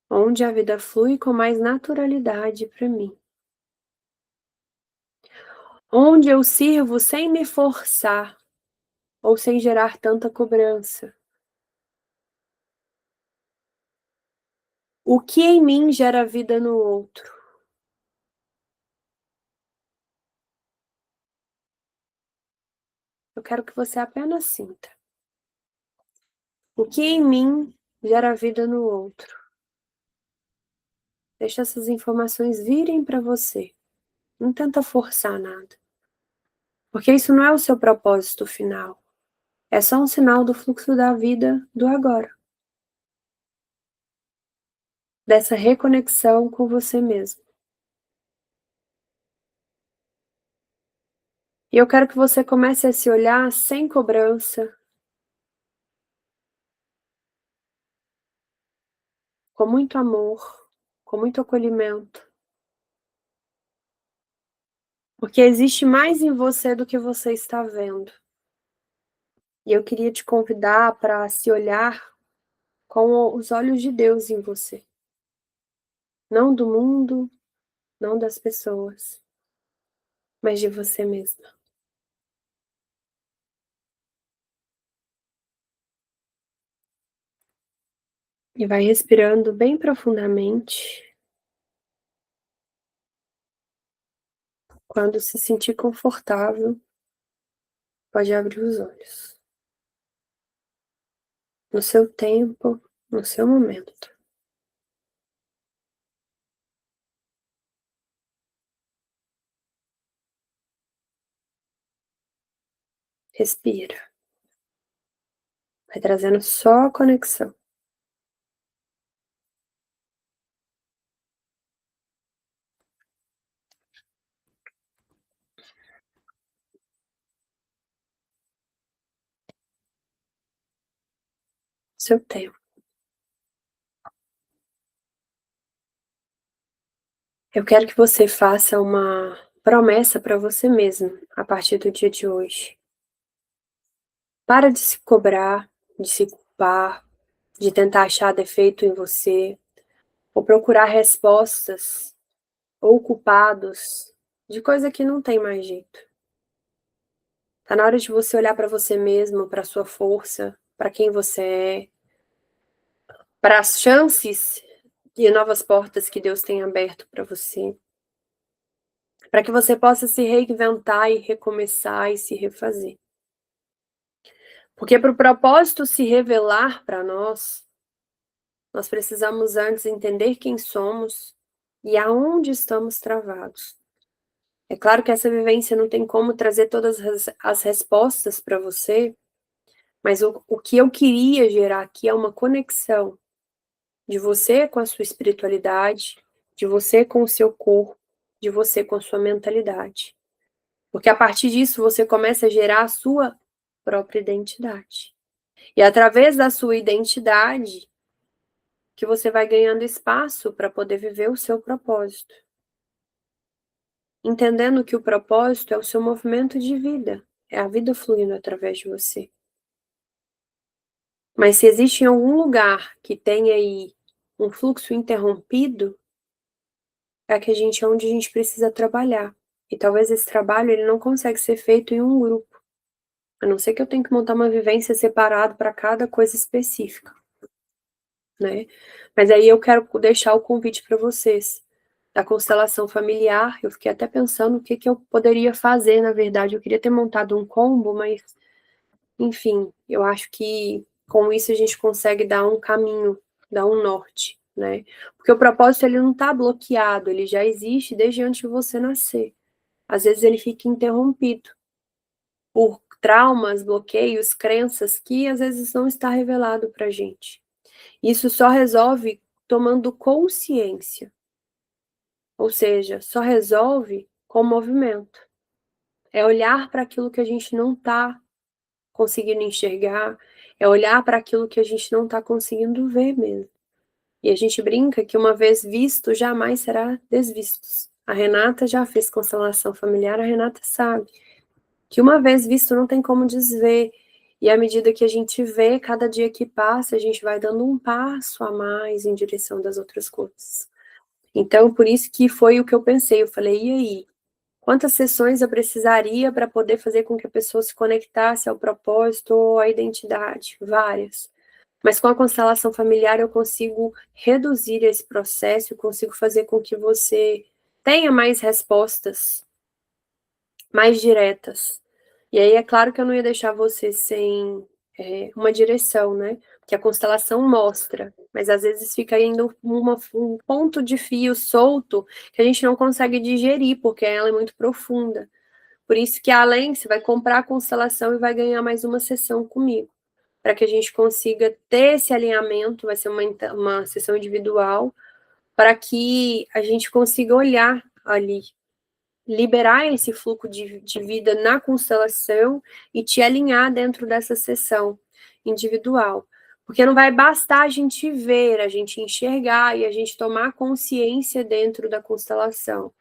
Onde a vida flui com mais naturalidade para mim. Onde eu sirvo sem me forçar ou sem gerar tanta cobrança. O que em mim gera vida no outro? Eu quero que você apenas sinta. O que em mim gera vida no outro? Deixa essas informações virem para você. Não tenta forçar nada. Porque isso não é o seu propósito final. É só um sinal do fluxo da vida do agora. Dessa reconexão com você mesmo. E eu quero que você comece a se olhar sem cobrança, com muito amor, com muito acolhimento. Porque existe mais em você do que você está vendo. E eu queria te convidar para se olhar com os olhos de Deus em você. Não do mundo, não das pessoas, mas de você mesma. E vai respirando bem profundamente. Quando se sentir confortável, pode abrir os olhos. No seu tempo, no seu momento. Respira. Vai trazendo só conexão. Seu tempo. Eu quero que você faça uma promessa para você mesmo a partir do dia de hoje. Para de se cobrar, de se culpar, de tentar achar defeito em você, ou procurar respostas ou culpados de coisa que não tem mais jeito. Tá na hora de você olhar para você mesmo, para sua força, para quem você é, para as chances e novas portas que Deus tem aberto para você, para que você possa se reinventar e recomeçar e se refazer. Porque para o propósito se revelar para nós precisamos antes entender quem somos e aonde estamos travados. É claro que essa vivência não tem como trazer todas as respostas para você, mas o que eu queria gerar aqui é uma conexão de você com a sua espiritualidade, de você com o seu corpo, de você com a sua mentalidade. Porque a partir disso você começa a gerar a sua própria identidade. E através da sua identidade que você vai ganhando espaço para poder viver o seu propósito. Entendendo que o propósito é o seu movimento de vida, é a vida fluindo através de você. Mas se existe em algum lugar que tem aí um fluxo interrompido, é onde a gente precisa trabalhar. E talvez esse trabalho ele não consegue ser feito em um grupo. A não ser que eu tenha que montar uma vivência separada para cada coisa específica, né? Mas aí eu quero deixar o convite para vocês da constelação familiar. Eu fiquei até pensando o que eu poderia fazer, na verdade. Eu queria ter montado um combo, mas, enfim, eu acho que com isso a gente consegue dar um caminho, dar um norte, né? Porque o propósito, ele não está bloqueado, ele já existe desde antes de você nascer. Às vezes ele fica interrompido por traumas, bloqueios, crenças que às vezes não está revelado para a gente. Isso só resolve tomando consciência. Ou seja, só resolve com movimento. É olhar para aquilo que a gente não está conseguindo enxergar, é olhar para aquilo que a gente não está conseguindo ver mesmo. E a gente brinca que uma vez visto, jamais será desvisto. A Renata já fez constelação familiar, a Renata sabe que uma vez visto não tem como desver. E à medida que a gente vê, cada dia que passa, a gente vai dando um passo a mais em direção das outras coisas. Então, por isso que foi o que eu pensei. Eu falei, e aí? Quantas sessões eu precisaria para poder fazer com que a pessoa se conectasse ao propósito ou à identidade? Várias. Mas com a constelação familiar eu consigo reduzir esse processo, eu consigo fazer com que você tenha mais respostas, mais diretas. E aí é claro que eu não ia deixar você sem uma direção, né? Que a constelação mostra, mas às vezes fica ainda um ponto de fio solto que a gente não consegue digerir, porque ela é muito profunda. Por isso que além, você vai comprar a constelação e vai ganhar mais uma sessão comigo, para que a gente consiga ter esse alinhamento, vai ser uma sessão individual, para que a gente consiga olhar ali, liberar esse fluxo de vida na constelação e te alinhar dentro dessa sessão individual. Porque não vai bastar a gente ver, a gente enxergar e a gente tomar consciência dentro da constelação.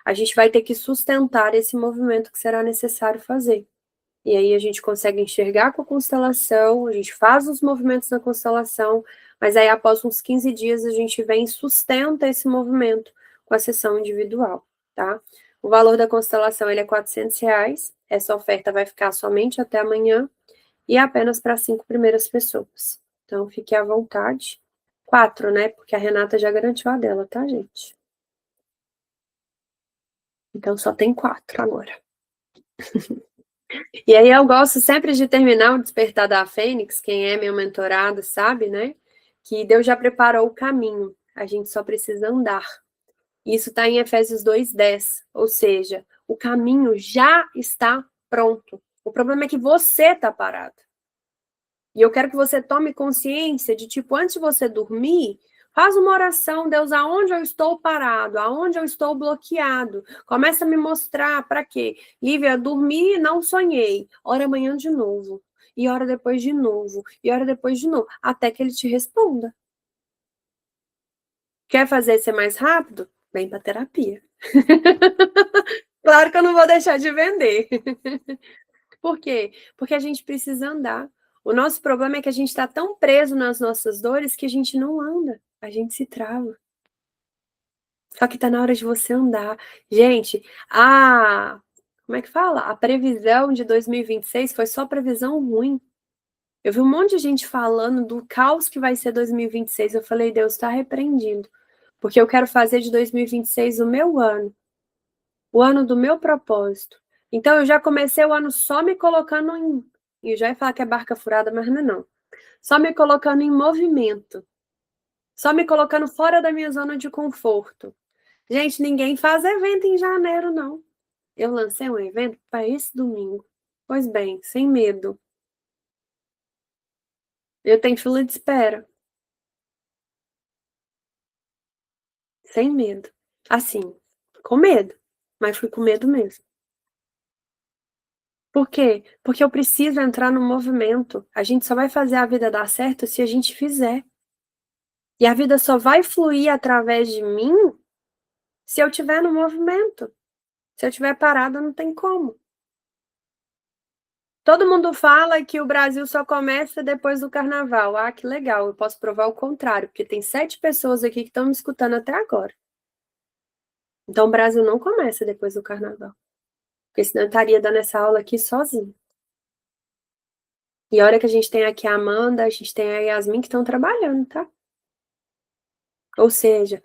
A gente vai ter que sustentar esse movimento que será necessário fazer. E aí a gente consegue enxergar com a constelação, a gente faz os movimentos na constelação, mas aí após uns 15 dias a gente vem e sustenta esse movimento com a sessão individual, tá? O valor da constelação ele é R$ 400, essa oferta vai ficar somente até amanhã e é apenas para 5 primeiras pessoas. Então fique à vontade. 4, né? Porque a Renata já garantiu a dela, tá, gente? Então só tem 4 agora. E aí eu gosto sempre de terminar o Despertar da Fênix, quem é meu mentorado sabe, né? Que Deus já preparou o caminho, a gente só precisa andar. Isso está em Efésios 2:10, ou seja, o caminho já está pronto. O problema é que você está parado. E eu quero que você tome consciência de, tipo, antes de você dormir, faz uma oração, Deus, aonde eu estou parado, aonde eu estou bloqueado. Começa a me mostrar para quê. Lívia, dormi e não sonhei. Ora amanhã de novo. E ora depois de novo. E ora depois de novo. Até que ele te responda. Quer fazer ser mais rápido? Vem para terapia. Claro que eu não vou deixar de vender. Por quê? Porque a gente precisa andar. O nosso problema é que a gente está tão preso nas nossas dores que a gente não anda, a gente se trava. Só que está na hora de você andar. Gente, como é que fala? A previsão de 2026 foi só previsão ruim. Eu vi um monte de gente falando do caos que vai ser 2026. Eu falei, Deus, está repreendido. Porque eu quero fazer de 2026 o meu ano. O ano do meu propósito. Então, eu já comecei o ano só me colocando em... Eu já ia falar que é barca furada, mas não é não. Só me colocando em movimento. Só me colocando fora da minha zona de conforto. Gente, ninguém faz evento em janeiro, não. Eu lancei um evento para esse domingo. Pois bem, sem medo. Eu tenho fila de espera. Sem medo. Assim, com medo. Mas fui com medo mesmo. Por quê? Porque eu preciso entrar no movimento. A gente só vai fazer a vida dar certo se a gente fizer. E a vida só vai fluir através de mim se eu estiver no movimento. Se eu estiver parada, não tem como. Todo mundo fala que o Brasil só começa depois do carnaval. Ah, que legal, eu posso provar o contrário, porque tem 7 pessoas aqui que estão me escutando até agora. Então o Brasil não começa depois do carnaval. Porque senão eu estaria dando essa aula aqui sozinha. E a hora que a gente tem aqui a Amanda, a gente tem a Yasmin que estão trabalhando, tá? Ou seja,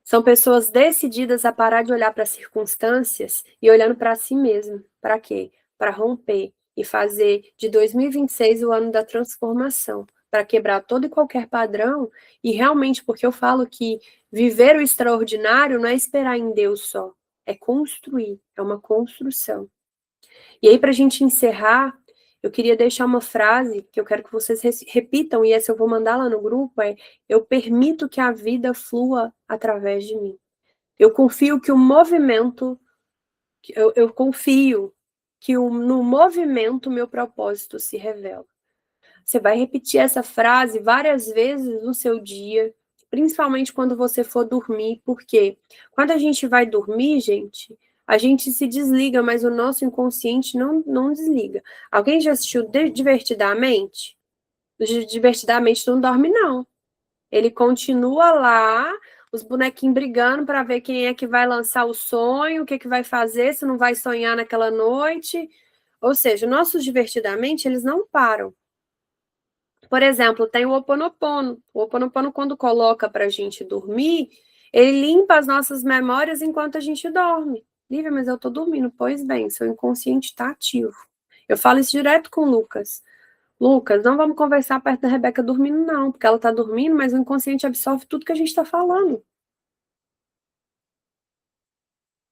são pessoas decididas a parar de olhar para as circunstâncias e olhando para si mesmo. Para quê? Para romper e fazer de 2026 o ano da transformação, para quebrar todo e qualquer padrão e realmente, porque eu falo que viver o extraordinário não é esperar em Deus só, é construir, é uma construção. E aí, para a gente encerrar, eu queria deixar uma frase que eu quero que vocês repitam, e essa eu vou mandar lá no grupo, eu permito que a vida flua através de mim. Eu confio que o movimento, eu confio que no movimento meu propósito se revela. Você vai repetir essa frase várias vezes no seu dia, principalmente quando você for dormir, porque quando a gente vai dormir, gente, a gente se desliga, mas o nosso inconsciente não desliga. Alguém já assistiu Divertidamente? Divertidamente não dorme, não. Ele continua lá, os bonequinhos brigando para ver quem é que vai lançar o sonho, o que, que vai fazer, se não vai sonhar naquela noite. Ou seja, nossos Divertidamente, eles não param. Por exemplo, tem o Ho Oponopono. O Ho Oponopono, quando coloca para a gente dormir, ele limpa as nossas memórias enquanto a gente dorme. Lívia, mas eu estou dormindo. Pois bem, seu inconsciente está ativo. Eu falo isso direto com o Lucas. Lucas, não vamos conversar perto da Rebeca dormindo, não, porque ela está dormindo, mas o inconsciente absorve tudo que a gente está falando.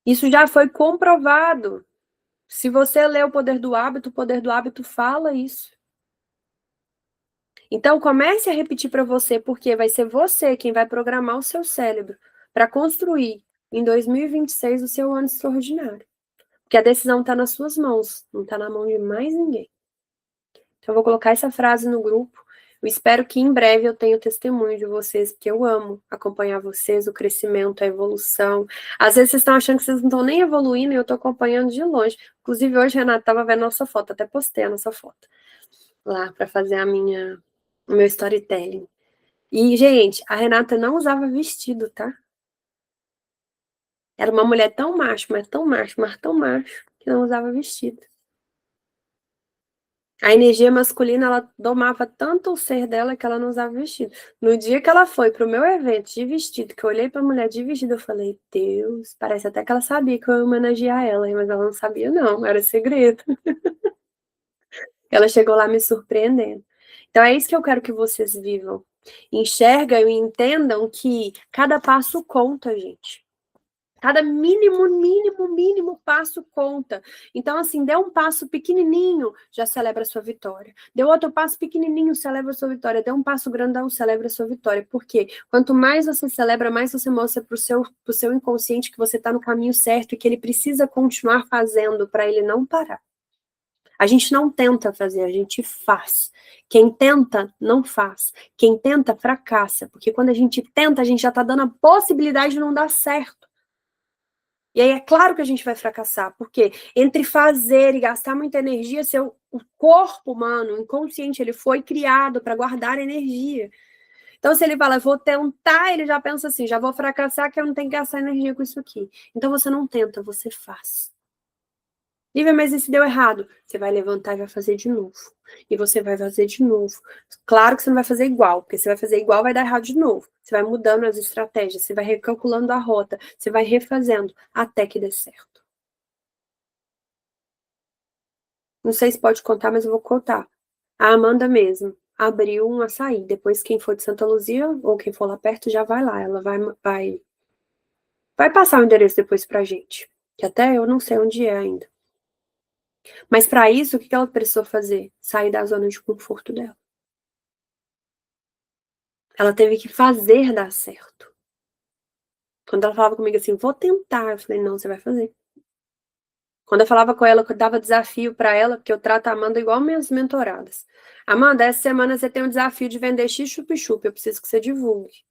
Isso já foi comprovado. Se você lê o Poder do Hábito fala isso. Então, comece a repetir para você, porque vai ser você quem vai programar o seu cérebro para construir em 2026 o seu ano extraordinário. Porque a decisão está nas suas mãos, não está na mão de mais ninguém. Então, eu vou colocar essa frase no grupo. Eu espero que em breve eu tenha o testemunho de vocês, porque eu amo acompanhar vocês, o crescimento, a evolução. Às vezes vocês estão achando que vocês não estão nem evoluindo e eu estou acompanhando de longe. Inclusive, hoje, Renata, estava vendo a nossa foto, até postei a nossa foto lá para fazer o meu storytelling. E, gente, a Renata não usava vestido, tá? Era uma mulher tão macho, mas tão macho, mas tão macho, que não usava vestido. A energia masculina, ela domava tanto o ser dela que ela não usava vestido. No dia que ela foi pro meu evento de vestido, que eu olhei pra mulher de vestido, eu falei, Deus, parece até que ela sabia que eu ia homenagear ela, mas ela não sabia não, era segredo. Ela chegou lá me surpreendendo. Então é isso que eu quero que vocês vivam. Enxergam e entendam que cada passo conta, gente. Cada mínimo passo conta. Então, assim, dê um passo pequenininho, já celebra a sua vitória. Dê outro passo pequenininho, celebra a sua vitória. Dê um passo grandão, celebra a sua vitória. Porque quanto mais você celebra, mais você mostra pro seu inconsciente que você está no caminho certo e que ele precisa continuar fazendo para ele não parar. A gente não tenta fazer, a gente faz. Quem tenta, não faz. Quem tenta, fracassa. Porque quando a gente tenta, a gente já está dando a possibilidade de não dar certo. E aí é claro que a gente vai fracassar, porque entre fazer e gastar muita energia, o corpo humano, o inconsciente, ele foi criado para guardar energia. Então, se ele fala, vou tentar, ele já pensa assim, já vou fracassar, que eu não tenho que gastar energia com isso aqui. Então, você não tenta, você faz. Lívia, mas e se deu errado? Você vai levantar e vai fazer de novo. E você vai fazer de novo. Claro que você não vai fazer igual, porque você vai fazer igual, vai dar errado de novo. Você vai mudando as estratégias, você vai recalculando a rota, você vai refazendo até que dê certo. Não sei se pode contar, mas eu vou contar. A Amanda mesmo abriu um açaí. Depois, quem for de Santa Luzia ou quem for lá perto já vai lá. Ela vai passar o endereço depois pra gente. Que até eu não sei onde é ainda. Mas para isso, o que ela precisou fazer? Sair da zona de conforto dela. Ela teve que fazer dar certo. Quando ela falava comigo assim, vou tentar, eu falei, não, você vai fazer. Quando eu falava com ela, que eu dava desafio para ela, porque eu trato a Amanda igual minhas mentoradas. Amanda, essa semana você tem um desafio de vender X chup-chup, eu preciso que você divulgue.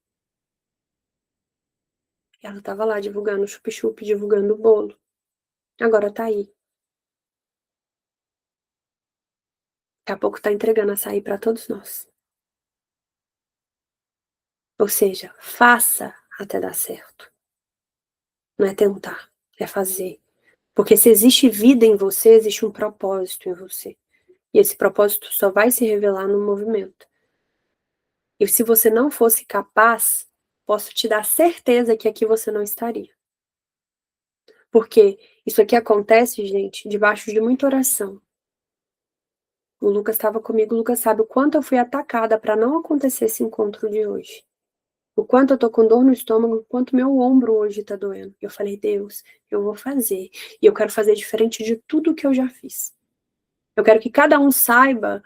E ela tava lá divulgando o chup-chup, divulgando o bolo. Agora tá aí. Daqui a pouco tá entregando açaí para todos nós. Ou seja, faça até dar certo. Não é tentar, é fazer. Porque se existe vida em você, existe um propósito em você. E esse propósito só vai se revelar no movimento. E se você não fosse capaz, posso te dar certeza que aqui você não estaria. Porque isso aqui acontece, gente, debaixo de muita oração. O Lucas estava comigo, o Lucas sabe o quanto eu fui atacada para não acontecer esse encontro de hoje. O quanto eu tô com dor no estômago, o quanto meu ombro hoje tá doendo. Eu falei, Deus, eu vou fazer. E eu quero fazer diferente de tudo que eu já fiz. Eu quero que cada um saiba,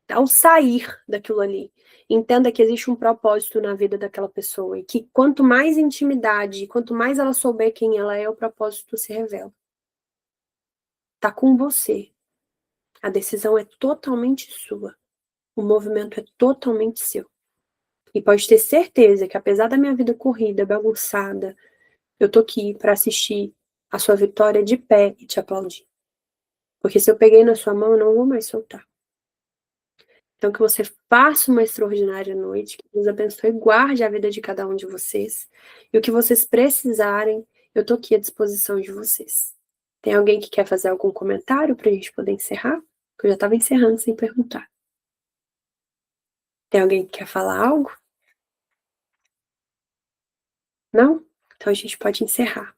ao sair daquilo ali, entenda que existe um propósito na vida daquela pessoa. E que quanto mais intimidade, quanto mais ela souber quem ela é, o propósito se revela. Tá com você. A decisão é totalmente sua. O movimento é totalmente seu. E pode ter certeza que, apesar da minha vida corrida, bagunçada, eu tô aqui para assistir a sua vitória de pé e te aplaudir. Porque se eu peguei na sua mão, eu não vou mais soltar. Então, que você faça uma extraordinária noite, que Deus abençoe e guarde a vida de cada um de vocês. E o que vocês precisarem, eu tô aqui à disposição de vocês. Tem alguém que quer fazer algum comentário para a gente poder encerrar? Porque eu já estava encerrando sem perguntar. Tem alguém que quer falar algo? Não? Então a gente pode encerrar.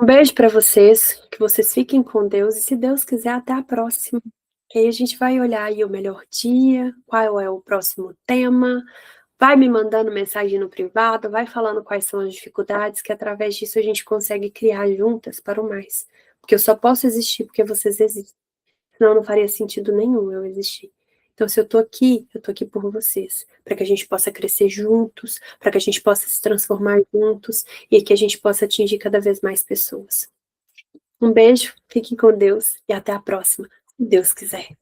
Um beijo para vocês, que vocês fiquem com Deus e, se Deus quiser, até a próxima. Que aí a gente vai olhar aí o melhor dia, qual é o próximo tema, vai me mandando mensagem no privado, vai falando quais são as dificuldades, que através disso a gente consegue criar juntas para o mais. Porque eu só posso existir porque vocês existem. Senão não faria sentido nenhum eu existir. Então, se eu tô aqui por vocês, para que a gente possa crescer juntos, para que a gente possa se transformar juntos e que a gente possa atingir cada vez mais pessoas. Um beijo, fiquem com Deus e até a próxima, se Deus quiser.